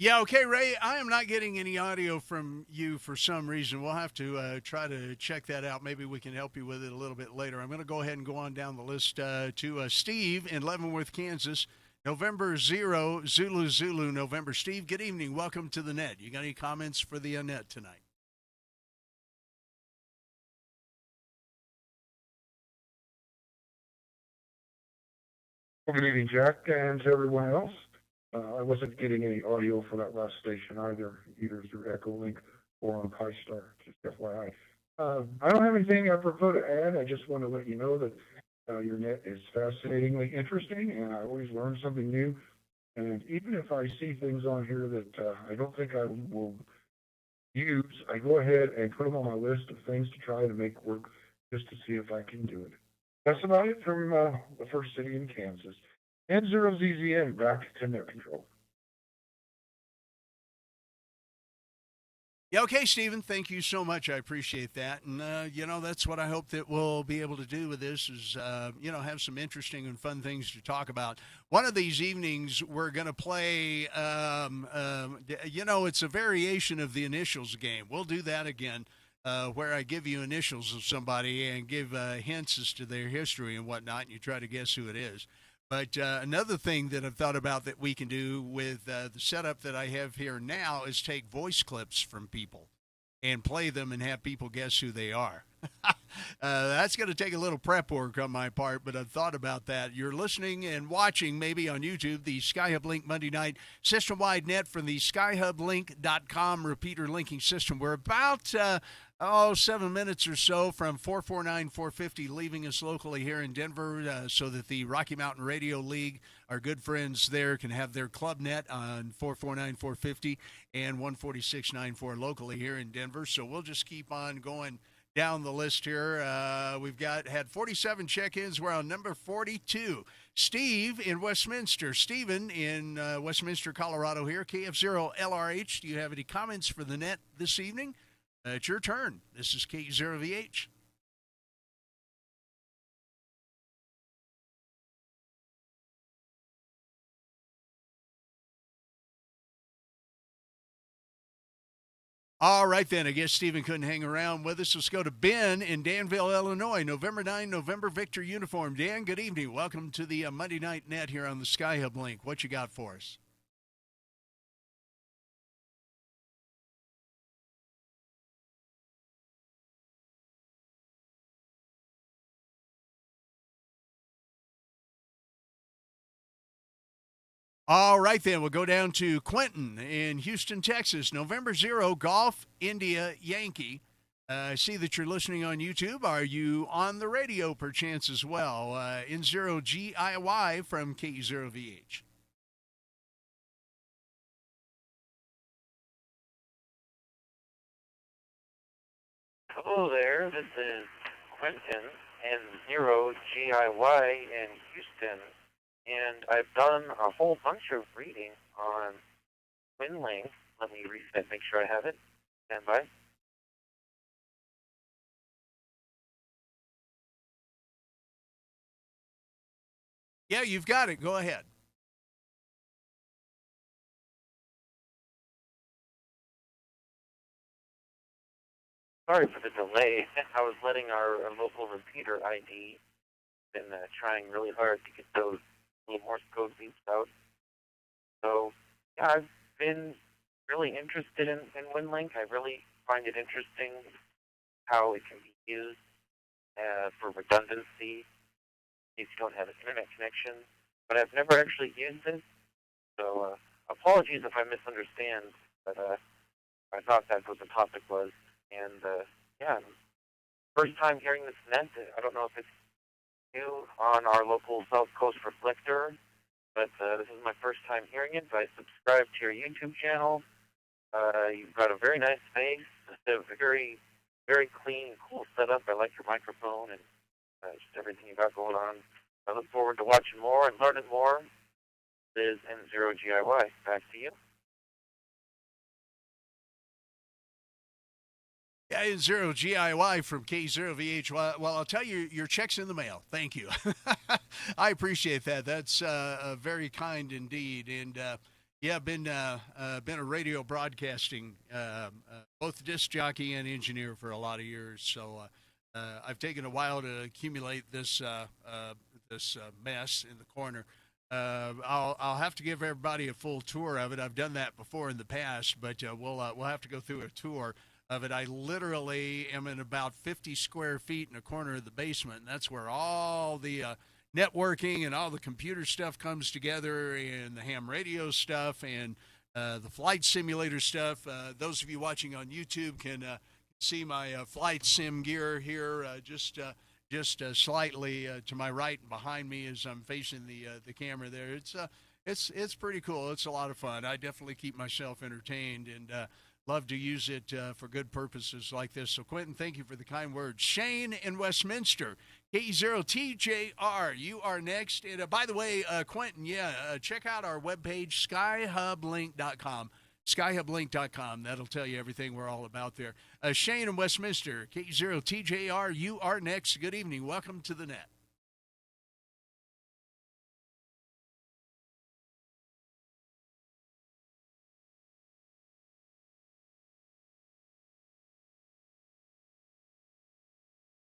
Yeah, okay, Ray, I am not getting any audio from you for some reason. We'll have to try to check that out. Maybe we can help you with it a little bit later. I'm going to go ahead and go on down the list to Steve in Leavenworth, Kansas. November 0, Zulu Zulu, November. Steve, good evening. Welcome to the net. You got any comments for the net tonight? Good evening, Jack, and to everyone else. I wasn't getting any audio for that last station either through EchoLink or on PiStar, just FYI. I don't have anything apropos to add. I just want to let you know that your net is fascinatingly interesting, and I always learn something new. And even if I see things on here that I don't think I will use, I go ahead and put them on my list of things to try to make work just to see if I can do it. That's about it from the first city in Kansas. N0ZZN back to net control. Yeah, okay, Stephen, thank you so much. I appreciate that. And, that's what I hope that we'll be able to do with this is, have some interesting and fun things to talk about. One of these evenings, we're going to play, it's a variation of the initials game. We'll do that again. Where I give you initials of somebody and give hints as to their history and whatnot, and you try to guess who it is. But another thing that I've thought about that we can do with the setup that I have here now is take voice clips from people and play them and have people guess who they are. That's going to take a little prep work on my part, but I've thought about that. You're listening and watching maybe on YouTube the SkyHubLink Monday night system-wide net from the SkyHubLink.com repeater linking system. We're about 7 minutes or so from 449-450 leaving us locally here in Denver so that the Rocky Mountain Radio League, our good friends there, can have their club net on 449-450 and 146.94 locally here in Denver. So we'll just keep on going down the list here. We've had 47 check-ins. We're on number 42. Steve in Westminster. Stephen in Westminster, Colorado here. KF0LRH. Do you have any comments for the net this evening? It's your turn. This is K0VH. All right, then. I guess Stephen couldn't hang around with us. Let's go to Ben in Danville, Illinois. November 9, November Victor uniform. Dan, good evening. Welcome to the Monday Night Net here on the SkyHub Link. What you got for us? All right, then. We'll go down to Quentin in Houston, Texas. November 0, Golf, India, Yankee. I see that you're listening on YouTube. Are you on the radio perchance as well? N0GIY from K0VH. Hello there. This is Quentin and 0GIY in Houston, and I've done a whole bunch of reading on WinLink. Let me reset, make sure I have it. Stand by. Yeah, you've got it. Go ahead. Sorry for the delay. I was letting our local repeater ID and trying really hard to get those little Morse code beeps out. So, yeah, I've been really interested in WinLink. I really find it interesting how it can be used for redundancy if you don't have an internet connection. But I've never actually used it. So, apologies if I misunderstand, but I thought that's what the topic was. And, yeah, first time hearing this net. I don't know if it's new on our local South Coast Reflector, but this is my first time hearing it. I subscribed to your YouTube channel. You've got a very nice face, a very, very clean, cool setup. I like your microphone and just everything you got going on. I look forward to watching more and learning more. This is N0GIY. Back to you. Yeah, it's 0GIY from K0VH. Well, I'll tell you, your check's in the mail. Thank you. I appreciate that. That's very kind indeed. And yeah, been a radio broadcasting, both disc jockey and engineer for a lot of years. So I've taken a while to accumulate this mess in the corner. I'll have to give everybody a full tour of it. I've done that before in the past, but we'll have to go through a tour of it. I literally am in about 50 square feet in a corner of the basement, and that's where all the networking and all the computer stuff comes together, and the ham radio stuff and the flight simulator stuff. Those of you watching on YouTube can see my flight sim gear here, just slightly to my right and behind me as I'm facing the camera there. It's pretty cool. It's a lot of fun. I definitely keep myself entertained and love to use it for good purposes like this. So, Quentin, thank you for the kind words. Shane in Westminster, K0TJR, you are next. And by the way, Quentin, check out our webpage, SkyHubLink.com. SkyHubLink.com. That'll tell you everything we're all about there. Shane in Westminster, K0TJR, you are next. Good evening. Welcome to the net.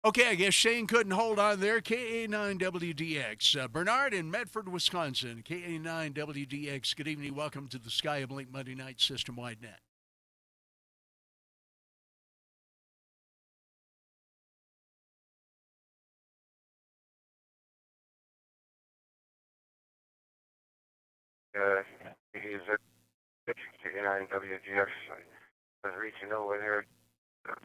Okay, I guess Shane couldn't hold on there. KA9WDX. Bernard in Medford, Wisconsin. KA9WDX. Good evening. Welcome to the SkyHubLink Monday Night System-Wide Net. He's at KA9WDX. I was reaching over there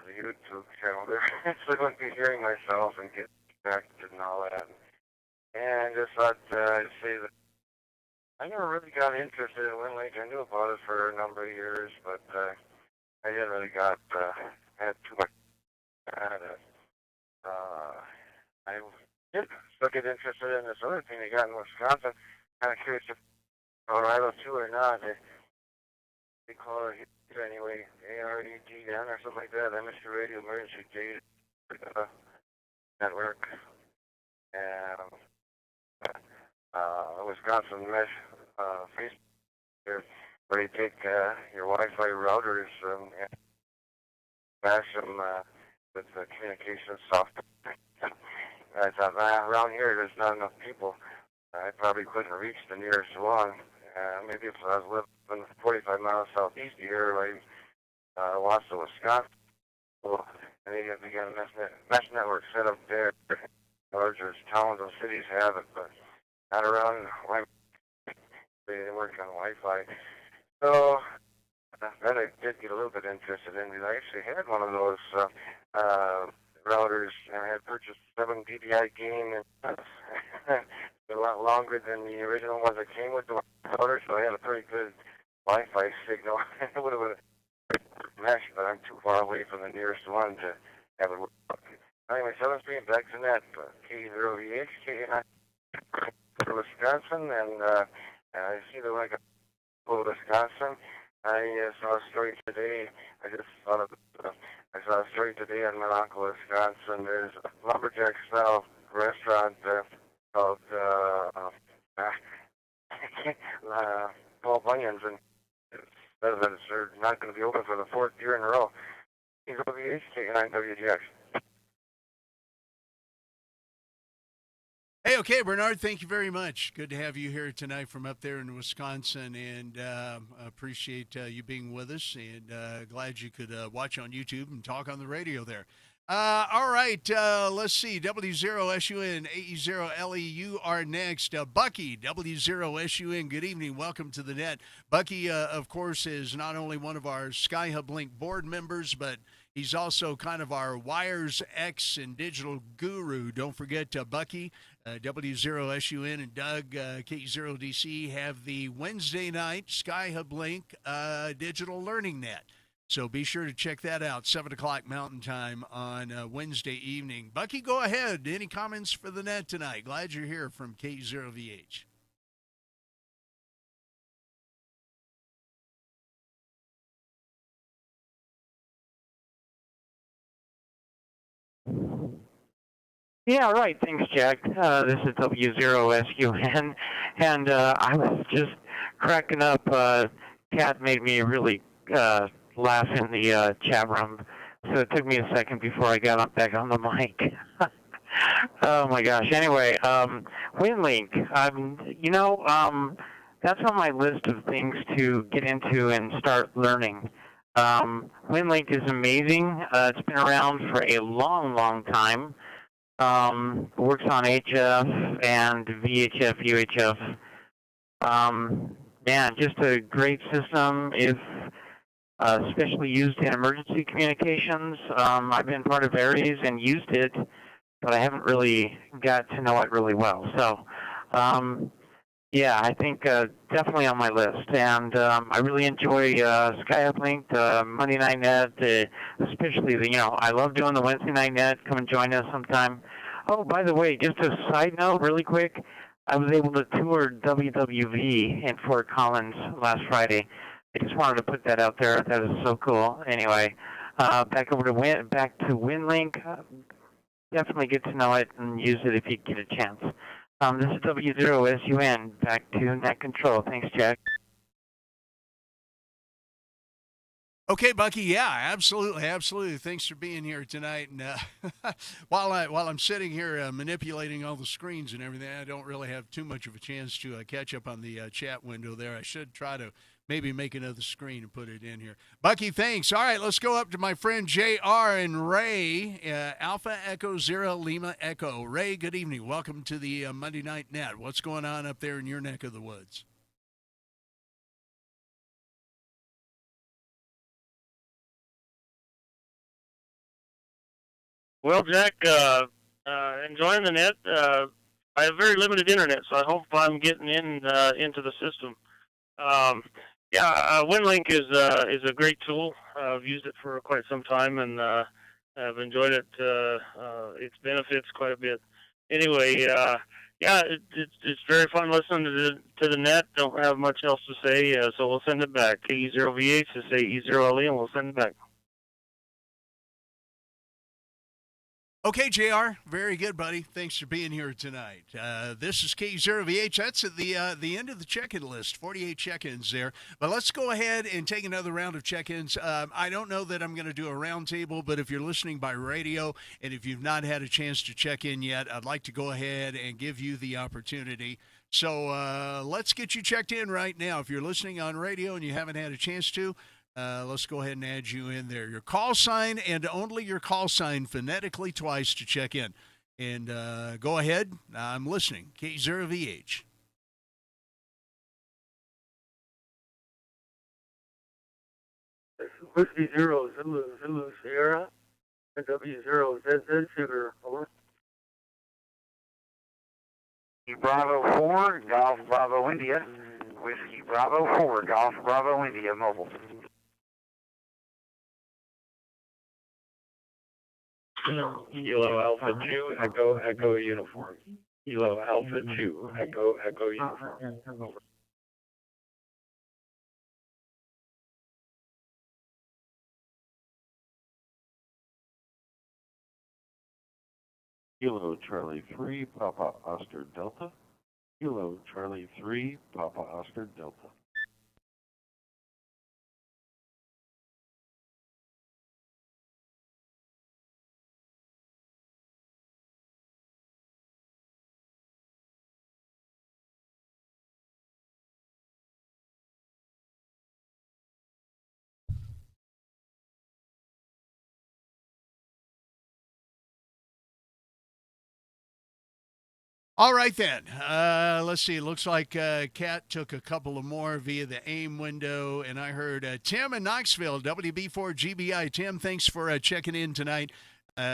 the YouTube channel there, so I wouldn't be hearing myself and get distracted and all that. And just thought I'd say that I never really got interested in WinLink. I knew about it for a number of years, but I didn't really had too much. I did still get interested in this other thing they got in Wisconsin. Kind of curious if Colorado too or not. They call it anyway, AREDN or something like that, Amateur Radio Emergency Data Network. And Wisconsin Mesh Facebook here, where you take your Wi-Fi routers and bash them with the communication software. I thought, around here there's not enough people. I probably couldn't reach the nearest one. Maybe if I was living 45 miles southeast here, like Wausau, Wisconsin, well, maybe if we got a mesh network set up there, larger towns and cities have it, but not around. They work on Wi-Fi. So then I did get a little bit interested in it. I actually had one of those routers, and I had purchased 7 PPI game, and a lot longer than the original ones that came with the router, so I had a pretty good Wi-Fi signal. It would have mesh, but I'm too far away from the nearest one to have it work. Anyway, 7th Street, back to net, K0VH, K9, Wisconsin, and I see the like of Wisconsin. I saw a story today. I just thought of I saw a story today in Minocqua, Wisconsin. There's a lumberjack style restaurant called Paul Bunyan's, and it says that they're not going to be open for the 4th year in a row. K0VH, K9 WGX. Hey, okay, Bernard, thank you very much. Good to have you here tonight from up there in Wisconsin, and appreciate you being with us, and glad you could watch on YouTube and talk on the radio there. All right, let's see. W0SUN, AE0LE, you are next. Bucky, W0SUN, good evening. Welcome to the net. Bucky, of course, is not only one of our SkyHubLink board members, but he's also kind of our Wires X and digital guru. Don't forget, Bucky, W0SUN, and Doug, K0DC, have the Wednesday night SkyHubLink digital learning net. So be sure to check that out, 7 o'clock Mountain Time on Wednesday evening. Bucky, go ahead. Any comments for the net tonight? Glad you're here from K0VH. Yeah, right. Thanks, Jack. This is W0SUN, and I was just cracking up. Kat made me really laugh in the chat room, so it took me a second before I got back on the mic. Oh my gosh. Anyway, WinLink. That's on my list of things to get into and start learning. WinLink is amazing. It's been around for a long, long time. Works on HF and VHF, UHF. Man, just a great system if especially used in emergency communications. I've been part of Aries and used it, but I haven't really got to know it really well. So, yeah, I think definitely on my list. And I really enjoy SkyHubLink, Monday Night Net, especially I love doing the Wednesday Night Net. Come and join us sometime. Oh, by the way, just a side note, really quick. I was able to tour WWV in Fort Collins last Friday. I just wanted to put that out there. That is so cool. Anyway, back to WinLink. Definitely get to know it and use it if you get a chance. This is W0SUN. Back to Net Control. Thanks, Jack. Okay, Bucky. Yeah, absolutely, absolutely. Thanks for being here tonight. And while I'm sitting here manipulating all the screens and everything, I don't really have too much of a chance to catch up on the chat window there. I should try to maybe make another screen and put it in here. Bucky, thanks. All right, let's go up to my friend JR and Ray, Alpha Echo Zero Lima Echo. Ray, good evening. Welcome to the Monday Night Net. What's going on up there in your neck of the woods? Well, Jack, enjoying the net. I have very limited internet, so I hope I'm getting into the system. WinLink is a great tool. I've used it for quite some time, and I've enjoyed it. Its benefits quite a bit. Anyway, it's very fun listening to the net. Don't have much else to say, so we'll send it back. E0VH to say E0LE, and we'll send it back. Okay, JR. Very good, buddy. Thanks for being here tonight. This is K0VH. That's at the end of the check-in list, 48 check-ins there. But let's go ahead and take another round of check-ins. I don't know that I'm going to do a roundtable, but if you're listening by radio and if you've not had a chance to check in yet, I'd like to go ahead and give you the opportunity. So let's get you checked in right now. If you're listening on radio and you haven't had a chance to, let's go ahead and add you in there. Your call sign and only your call sign phonetically twice to check in. And go ahead. I'm listening. K0VH. Whiskey 0 Zulu Sierra and W0 ZZ Sugar. Over. Bravo 4, Golf Bravo India. Whiskey Bravo 4, Golf Bravo India Mobile. Kilo Alpha 2, Echo Uniform. Kilo Alpha 2, Echo Uniform. Kilo Charlie 3, Papa Oscar Delta. Kilo Charlie 3, Papa Oscar Delta. All right, then. Let's see. It looks like Kat took a couple of more via the AIM window, and I heard Tim in Knoxville, WB4GBI. Tim, thanks for checking in tonight.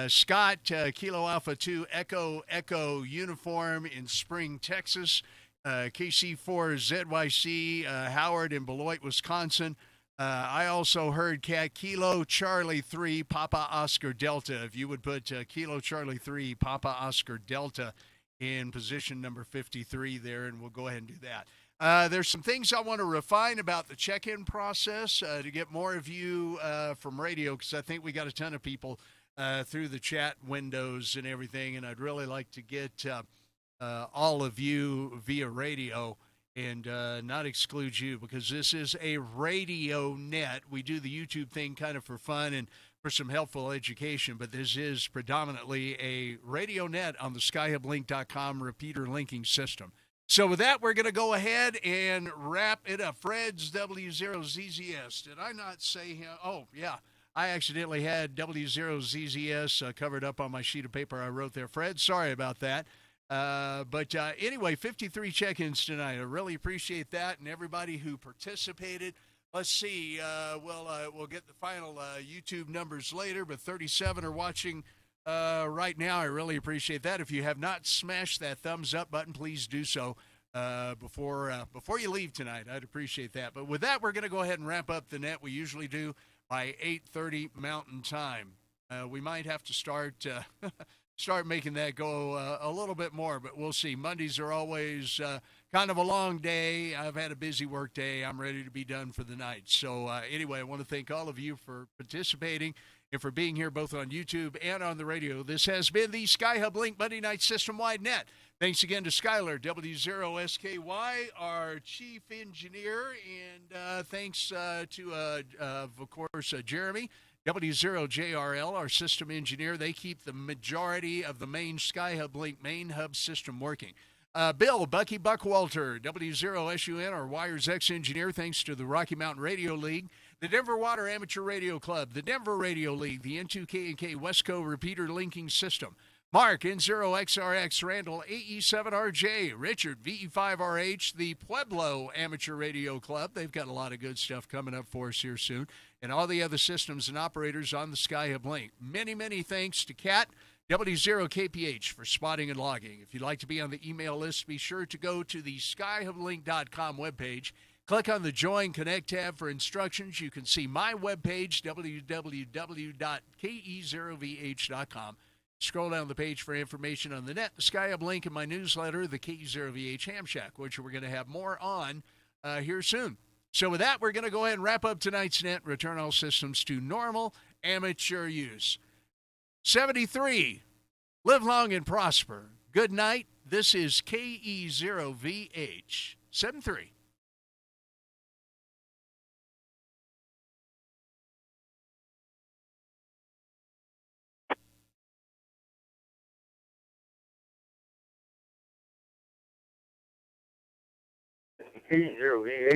Scott, Kilo Alpha 2, Echo Uniform in Spring, Texas. KC4ZYC, Howard in Beloit, Wisconsin. I also heard Cat Kilo Charlie 3, Papa Oscar Delta. If you would put Kilo Charlie 3, Papa Oscar Delta in position number 53 there, and we'll go ahead and do that. There's some things I want to refine about the check-in process to get more of you from radio, because I think we got a ton of people through the chat windows and everything, and I'd really like to get all of you via radio and not exclude you, because this is a radio net. We do the YouTube thing kind of for fun and for some helpful education, but this is predominantly a radio net on the SkyHubLink.com repeater linking system. So with that, we're going to go ahead and wrap it up. Fred's W0ZZS. Did I not say him? Oh, yeah. I accidentally had W0ZZS covered up on my sheet of paper I wrote there. Fred, sorry about that. But anyway, 53 check-ins tonight. I really appreciate that, and everybody who participated. Let's see. We'll get the final YouTube numbers later, but 37 are watching right now. I really appreciate that. If you have not smashed that thumbs up button, please do so before you leave tonight. I'd appreciate that. But with that, we're going to go ahead and wrap up the net. We usually do by 8:30 Mountain Time. We might have to start making that go a little bit more, but we'll see. Mondays are always kind of a long day. I've had a busy work day. I'm ready to be done for the night. So anyway, I want to thank all of you for participating and for being here both on YouTube and on the radio. This has been the SkyHubLink Monday Night System-Wide Net. Thanks again to Skylar, W0SKY, our chief engineer, and thanks to, of course, Jeremy, W0JRL, our system engineer. They keep the majority of the main SkyHubLink main hub system working. Bill, Bucky Buckwalter, W0SUN, our Wires X engineer, thanks to the Rocky Mountain Radio League, the Denver Water Amateur Radio Club, the Denver Radio League, the N2K&K Westco Repeater Linking System, Mark, N0XRX, Randall, AE7RJ, Richard, VE5RH, the Pueblo Amateur Radio Club. They've got a lot of good stuff coming up for us here soon, and all the other systems and operators on the SkyHubLink. Many, many thanks to Kat, W0KPH, for spotting and logging. If you'd like to be on the email list, be sure to go to the SkyHubLink.com webpage. Click on the Join Connect tab for instructions. You can see my webpage, www.ke0vh.com. Scroll down the page for information on the net, the SkyHubLink, and my newsletter, the KE0VH Ham Shack, which we're going to have more on here soon. So with that, we're going to go ahead and wrap up tonight's net, return all systems to normal amateur use. 73, live long and prosper. Good night. This is KE0VH 73. KE0VH